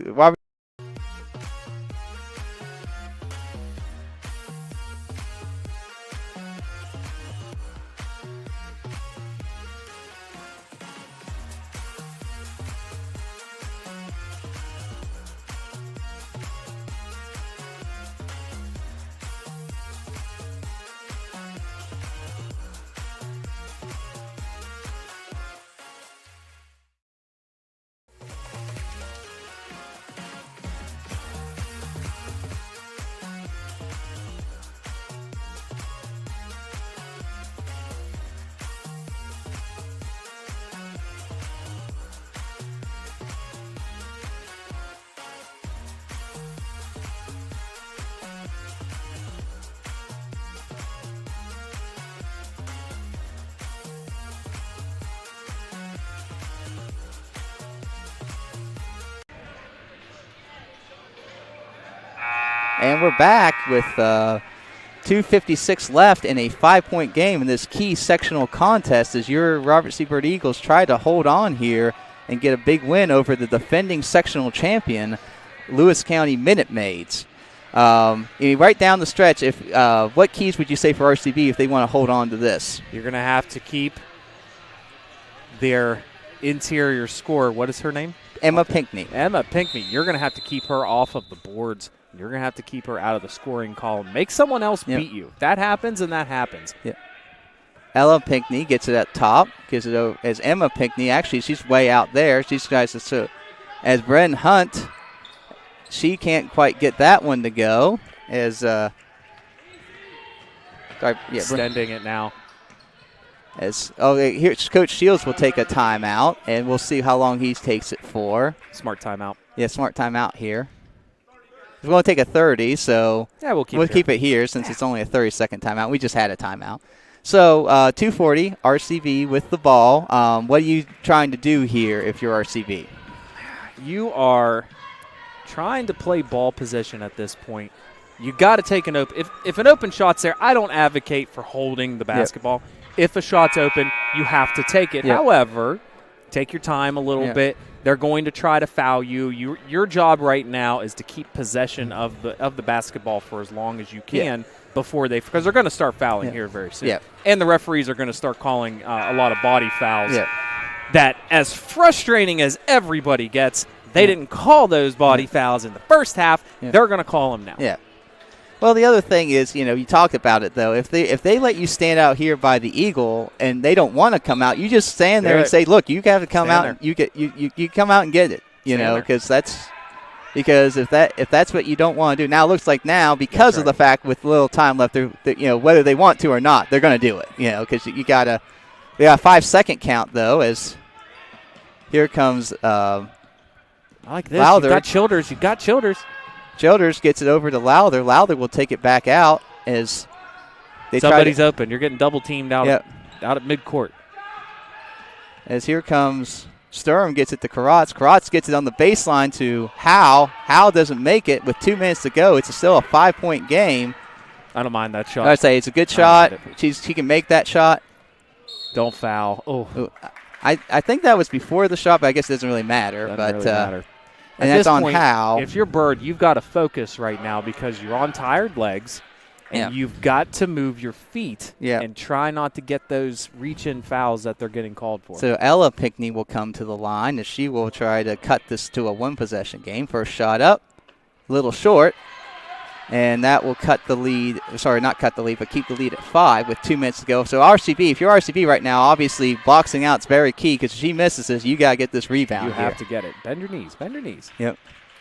And we're back with 2:56 left in a 5-point game in this key sectional contest as your Robert C. Byrd Eagles try to hold on here and get a big win over the defending sectional champion. Lewis County Minute Maids. Right down the stretch, if what keys would you say for RCB if they want to hold on to this? You're going to have to keep their interior scorer. What is her name? Emma Pinckney. Emma Pinckney. You're going to have to keep her off of the boards. You're going to have to keep her out of the scoring column. Make someone else beat you. That happens, and that happens. Yeah. Ella Pinckney gets it at top. Gives it over as Emma Pinckney. Actually, she's way out there. She's guys as Bren Hunt. She can't quite get that one to go. Extending it now. Here's Coach Shields will take a timeout, and we'll see how long he takes it for. Smart timeout. Yeah, smart timeout here. We're going to take a 30, so yeah, we'll keep it here since it's only a 30-second timeout. We just had a timeout. So 2:40, RCB with the ball. What are you trying to do here if you're RCB? You are trying to play ball possession at this point. You got to take an open. If an open shot's there, I don't advocate for holding the basketball. Yep. If a shot's open, you have to take it. Yep. However, take your time a little bit. They're going to try to foul you. Your job right now is to keep possession of the basketball for as long as you can before because they're going to start fouling here very soon. Yep. And the referees are going to start calling a lot of body fouls. Yep. That, as frustrating as everybody gets, they didn't call those body fouls in the first half. They're going to call them now. Yeah. Well, the other thing is, you talked about it, though. If they let you stand out here by the Eagle and they don't want to come out, you just stand there and say, look, you have to come out. You come out and get it, because if that's what you don't want to do. Now it looks like because of the fact with little time left, whether they want to or not, they're going to do it, because we got a 5-second count, though, as here comes I like this. Lowther. You got Childers. Childers gets it over to Lowther. Lowther will take it back out as somebody's open. You're getting double teamed out at midcourt. As here comes Sturm, gets it to Karatz. Karatz gets it on the baseline to Howe. Howe doesn't make it with 2 minutes to go. It's still a 5-point game. I don't mind that shot. I'd say it's a good shot. She can make that shot. Don't foul. Oh. I think that was before the shot, but I guess it doesn't really matter. Doesn't really matter. And that's on Howe. If you're Bird, you've got to focus right now because you're on tired legs, and you've got to move your feet and try not to get those reach-in fouls that they're getting called for. So Ella Pinckney will come to the line as she will try to cut this to a one-possession game. First shot up, a little short, and that will cut the lead. Sorry, not cut the lead, but keep the lead at 5 with 2 minutes to go. So RCB, if you're RCB right now, obviously boxing out is very key because if she misses this, you got to get this rebound. You have to get it. Bend your knees. Bend your knees. Yep.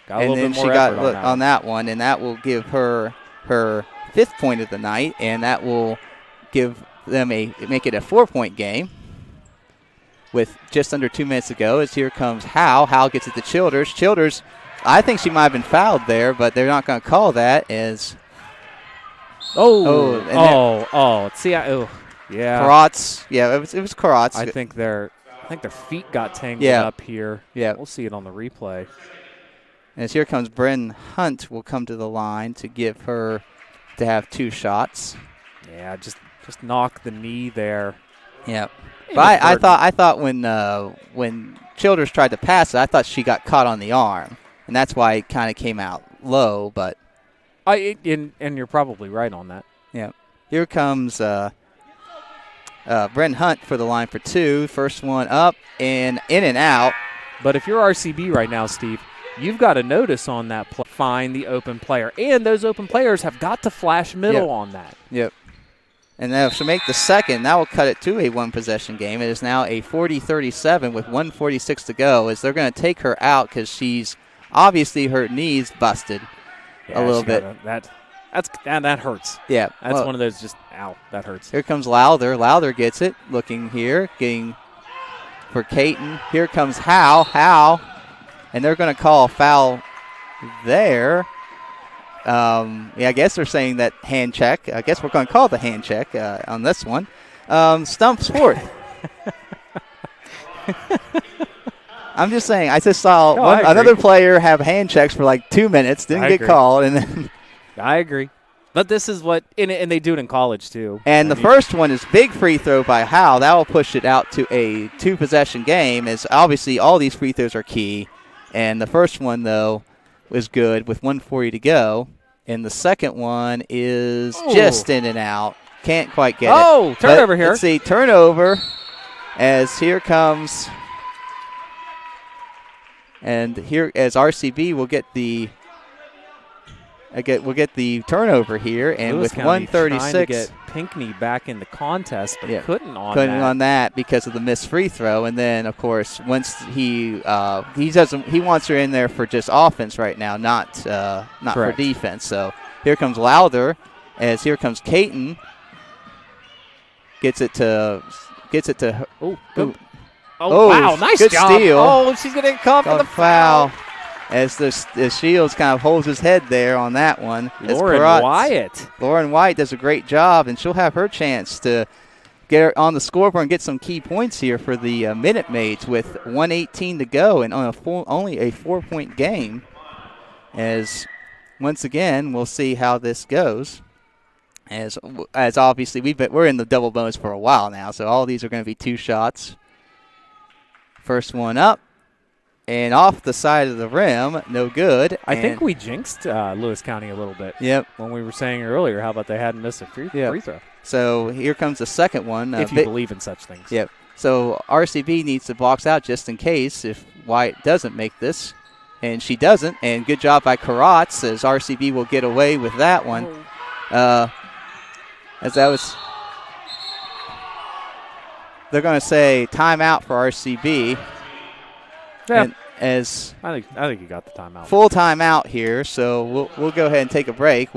Got a little bit more effort on that one, and that will give her 5th point of the night, and that will give them make it a 4-point game. With just under 2 minutes to go, as here comes Howe. Howe gets it to Childers. Childers, I think she might have been fouled there, but they're not going to call that as. See, yeah. Karatz, it was Karatz. I think their feet got tangled up here. Yeah, we'll see it on the replay. And as here comes Bryn Hunt, will come to the line to give her to have 2 shots. Yeah, just knock the knee there. Yeah. But I thought when Childers tried to pass it, I thought she got caught on the arm, and that's why it kind of came out low. But and you're probably right on that. Yeah. Here comes Brent Hunt for the line for 2. First one up and in and out. But if you're RCB right now, Steve, you've got to notice on that play, find the open player, and those open players have got to flash middle on that. Yep. And then if she make the second, that will cut it to a one-possession game. It is now a 40-37 with 1:46 to go as they're going to take her out because she's obviously her knee's busted a little bit. That hurts. Yeah. That's one of those just, ow, that hurts. Here comes Lowther. Lowther gets it, looking here, getting for Caton. Here comes Howe. And they're going to call a foul there. I guess they're saying that hand check. I guess we're going to call the hand check on this one. Stump's fourth. I'm just saying. I just saw another player have hand checks for like 2 minutes, didn't get called, and then. I agree. But this is what, and they do it in college too. And the first one is big free throw by Howe. That will push it out to a 2-possession game, as obviously all these free throws are key. And the first one, though, was good with 1:40 to go. And the second one is just in and out. Can't quite get it. Oh, turnover here. Let's see, turnover as here comes. And here as RCB will get the turnover here, and Lewis with County 1:36, trying to get Pinckney back in the contest, but couldn't on that because of the missed free throw. And then of course once he wants her in there for just offense right now, not for defense. So here comes Lowther, as here comes Caton, gets it to. Oh, wow, nice good job. Steal. Oh, she's going to come for the foul. As Shields kind of holds his head there on that one. Lauren White does a great job, and she'll have her chance to get her on the scoreboard and get some key points here for the Minute Maids with 1:18 to go and on only a 4-point game. As once again, we'll see how this goes. As obviously we're in the double bonus for a while now, so all these are going to be 2 shots. First one up and off the side of the rim, no good. I think we jinxed Lewis County a little bit. Yep. When we were saying earlier, how about they hadn't missed a free throw? So here comes the second one. If you believe in such things. Yep. So RCB needs to box out just in case if White doesn't make this. And she doesn't. And good job by Karatz, as RCB will get away with that one. As that was... They're going to say timeout for RCB. Yeah. And as I think you got the timeout. Full timeout here, so we'll go ahead and take a break.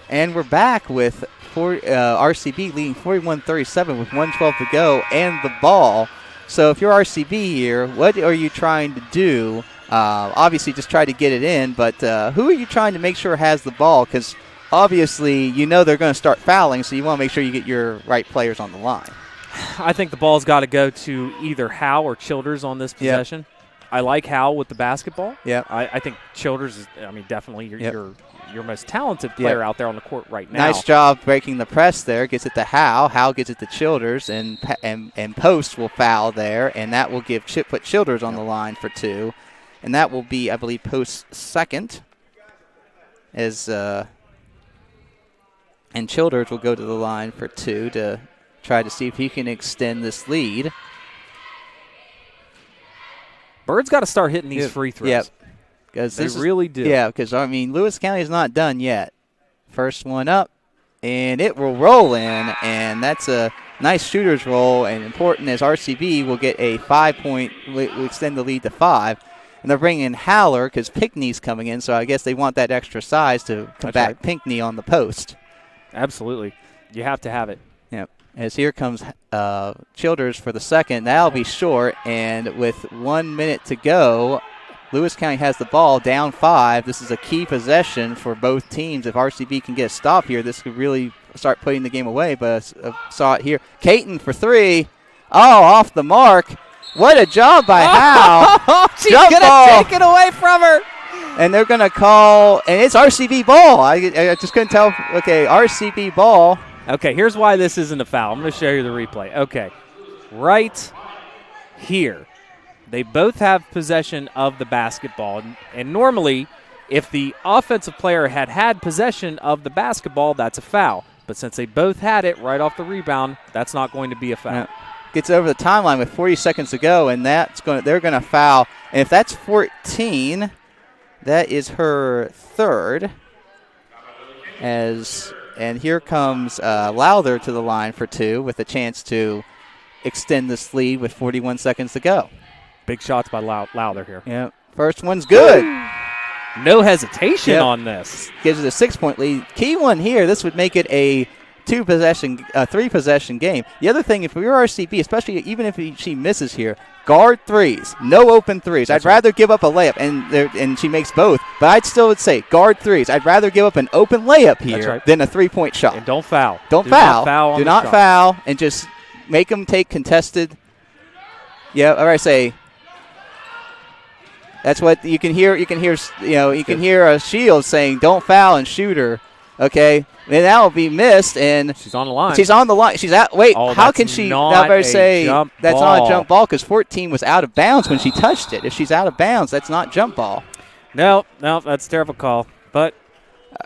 And we're back with RCB leading 41-37 with 1:12 to go and the ball. So if you're RCB here, what are you trying to do? Obviously just try to get it in, but who are you trying to make sure has the ball? Because obviously you know they're going to start fouling, so you want to make sure you get your right players on the line. I think the ball's got to go to either Howe or Childers on this possession. Yep. I like Howe with the basketball. Yeah, I think Childers is, definitely your most talented player out there on the court right now. Nice job breaking the press there. Gets it to Howe. Howe gets it to Childers, and Post will foul there, and that will put Childers on the line for 2. And that will be, I believe, Post's second. And Childers will go to the line for 2 to try to see if he can extend this lead. Bird's got to start hitting these free throws. Yep. They really do. Yeah, because, Lewis County is not done yet. First one up, and it will roll in, and that's a nice shooter's roll, and important as RCB will get a 5-point, will extend the lead to 5. And they're bringing in Haller because Pinckney's coming in, so I guess they want that extra size to combat Pinckney on the post. Absolutely. You have to have it. Yep. As here comes Childers for the second. That'll be short, and with 1 minute to go, Lewis County has the ball down 5. This is a key possession for both teams. If RCB can get a stop here, this could really start putting the game away, but I saw it here. Caton for 3. Oh, off the mark. What a job by Howe. She's going to take it away from her. And they're going to call, and it's RCB ball. I just couldn't tell. Okay, RCB ball. Okay, here's why this isn't a foul. I'm going to show you the replay. Okay, right here. They both have possession of the basketball. And normally, if the offensive player had possession of the basketball, that's a foul. But since they both had it right off the rebound, that's not going to be a foul. gets over the timeline with 40 seconds to go, and they're going to foul. And if that's 14, that is her third. And here comes Lowther to the line for 2 with a chance to extend this lead with 41 seconds to go. Big shots by Lowther here. Yeah, first one's good. No hesitation on this. Gives it a 6-point lead. Key one here, this would make it a 3-possession game. The other thing, if we were RCB, especially even if she misses here, guard threes, no open threes. I'd rather give up a layup, and she makes both, but I'd still would say guard threes. I'd rather give up an open layup here than a 3-point shot. And don't foul. Don't foul. Do not foul, and just make them take contested. Yeah, all right, say. That's what you can hear. You can hear a Shield saying, "Don't foul and shoot her." Okay, and that will be missed, and she's on the line. She's on the line. She's out. Wait, how can she? Now, better say that's not a jump ball because 14 was out of bounds when she touched it. If she's out of bounds, that's not jump ball. No, that's a terrible call. But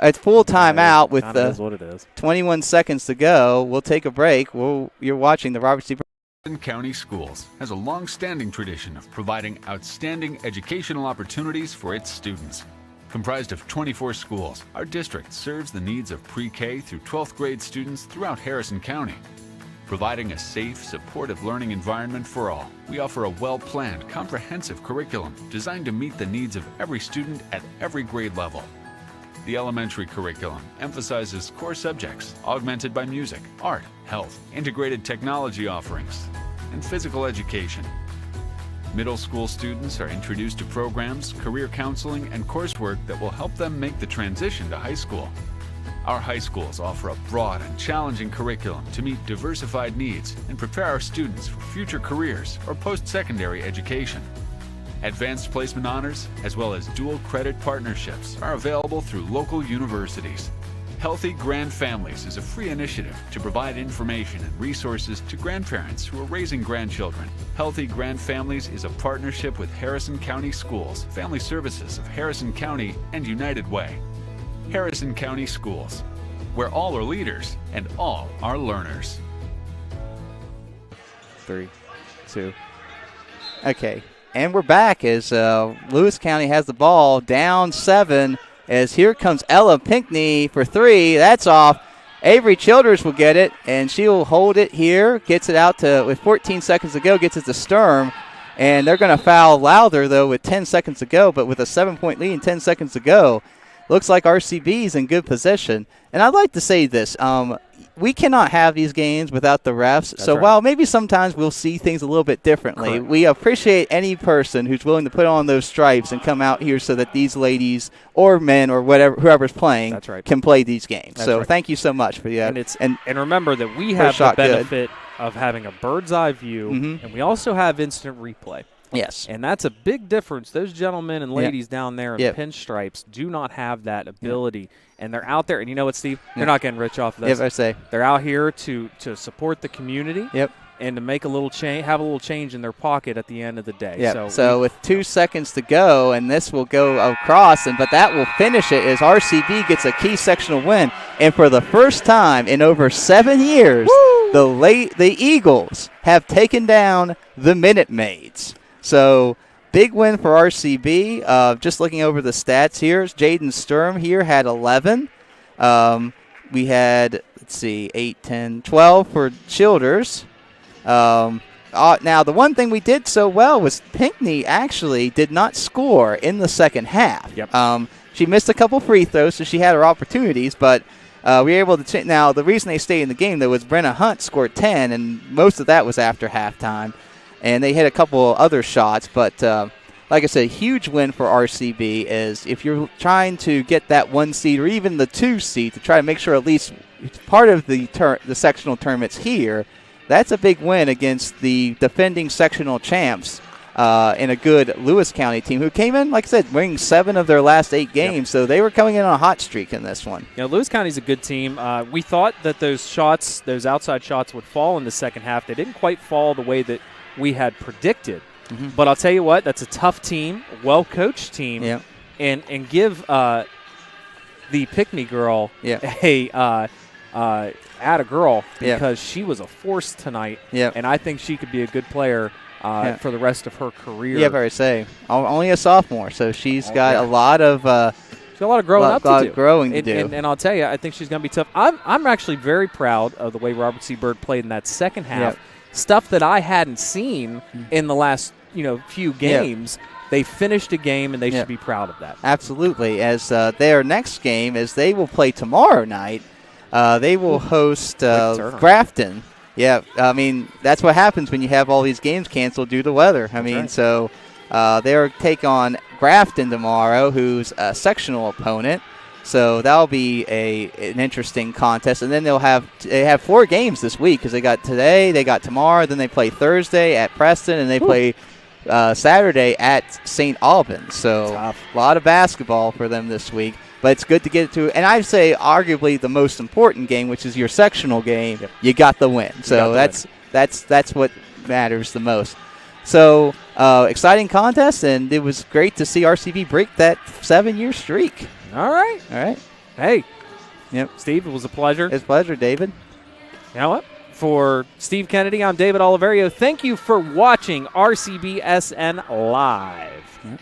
it's full timeout with what it is. 21 seconds to go. We'll take a break. You're watching the Robert C. Harrison County Schools has a long-standing tradition of providing outstanding educational opportunities for its students. Comprised of 24 schools, our district serves the needs of pre-K through 12th grade students throughout Harrison County. Providing a safe, supportive learning environment for all, we offer a well-planned, comprehensive curriculum designed to meet the needs of every student at every grade level. The elementary curriculum emphasizes core subjects augmented by music, art, health, integrated technology offerings, and physical education. Middle school students are introduced to programs, career counseling, and coursework that will help them make the transition to high school. Our high schools offer a broad and challenging curriculum to meet diversified needs and prepare our students for future careers or post-secondary education. Advanced placement honors, as well as dual credit partnerships, are available through local universities. Healthy Grand Families is a free initiative to provide information and resources to grandparents who are raising grandchildren. Healthy Grand Families is a partnership with Harrison County Schools, Family Services of Harrison County, and United Way. Harrison County Schools, where all are leaders and all are learners. 3, 2. Okay, and we're back as Lewis County has the ball down 7. As here comes Ella Pinckney for 3. That's off. Avery Childers will get it, and she will hold it here. Gets it out with 14 seconds to go, gets it to Sturm. And they're going to foul Lowther, though, with 10 seconds to go. But with a 7-point lead and 10 seconds to go, looks like RCB is in good position. And I'd like to say this. We cannot have these games without the refs. That's so right. while maybe sometimes we'll see things a little bit differently, Correct. we appreciate any person who's willing to put on those stripes and come out here so that these ladies or men or whoever's playing can play these games. Thank you so much for that. And remember that we have the benefit of having a bird's eye view, and we also have instant replay. Yes. And that's a big difference. Those gentlemen and ladies down there in pinstripes do not have that ability. And they're out there. And you know what, Steve? They're not getting rich off of this. I say. They're out here to support the community. And to make a little change, have a little change in their pocket at the end of the day. So with 2 seconds to go, and this will go across, but that will finish it as RCB gets a key sectional win. And for the first time in over 7 years, the Eagles have taken down the Minute Maids. So big win for RCB. Just looking over the stats here, Jaden Sturm here had 11. We had, 8, 10, 12 for Childers. Now, the one thing we did so well was Pinckney actually did not score in the second half. She missed a couple free throws, so she had her opportunities, but we were able to now, the reason they stayed in the game, though, was Brenna Hunt scored 10, and most of that was after halftime. And they hit a couple other shots, but like I said, huge win for RCB is if you're trying to get that 1 seed or even the 2 seed to try to make sure at least part of the sectional tournaments here, that's a big win against the defending sectional champs in a good Lewis County team who came in, like I said, winning 7 of their last 8 games. So they were coming in on a hot streak in this one. Lewis County's a good team. We thought that those outside shots would fall in the second half. They didn't quite fall the way that we had predicted. But I'll tell you what, that's a tough team, well-coached team, and give the Pinckney girl at a girl because she was a force tonight, and I think she could be a good player for the rest of her career. Yeah, very say. Only a sophomore, so she's got a lot of she's got a lot of growing up to do. Growing to do. And I'll tell you, I think she's going to be tough. I'm actually very proud of the way Robert C. Byrd played in that second half. Stuff that I hadn't seen in the last few games. They finished a game, and they should be proud of that. Absolutely. As their next game, as they will play tomorrow night, they will host Grafton. Yeah, I mean, that's what happens when you have all these games canceled due to weather. I mean, so they'll take on Grafton tomorrow, who's a sectional opponent. So that'll be an interesting contest. And then they have 4 games this week because they got today, they got tomorrow, then they play Thursday at Preston, and they play Saturday at St. Albans. So a lot of basketball for them this week. But it's good to get to, and I'd say arguably the most important game, which is your sectional game. You got the win. So that's what matters the most. So exciting contest, and it was great to see RCB break that 7-year streak. All right. Hey. Yep. Steve, it was a pleasure. It's a pleasure, David. You know what? For Steve Kennedy, I'm David Oliverio. Thank you for watching RCBSN Live. Yep.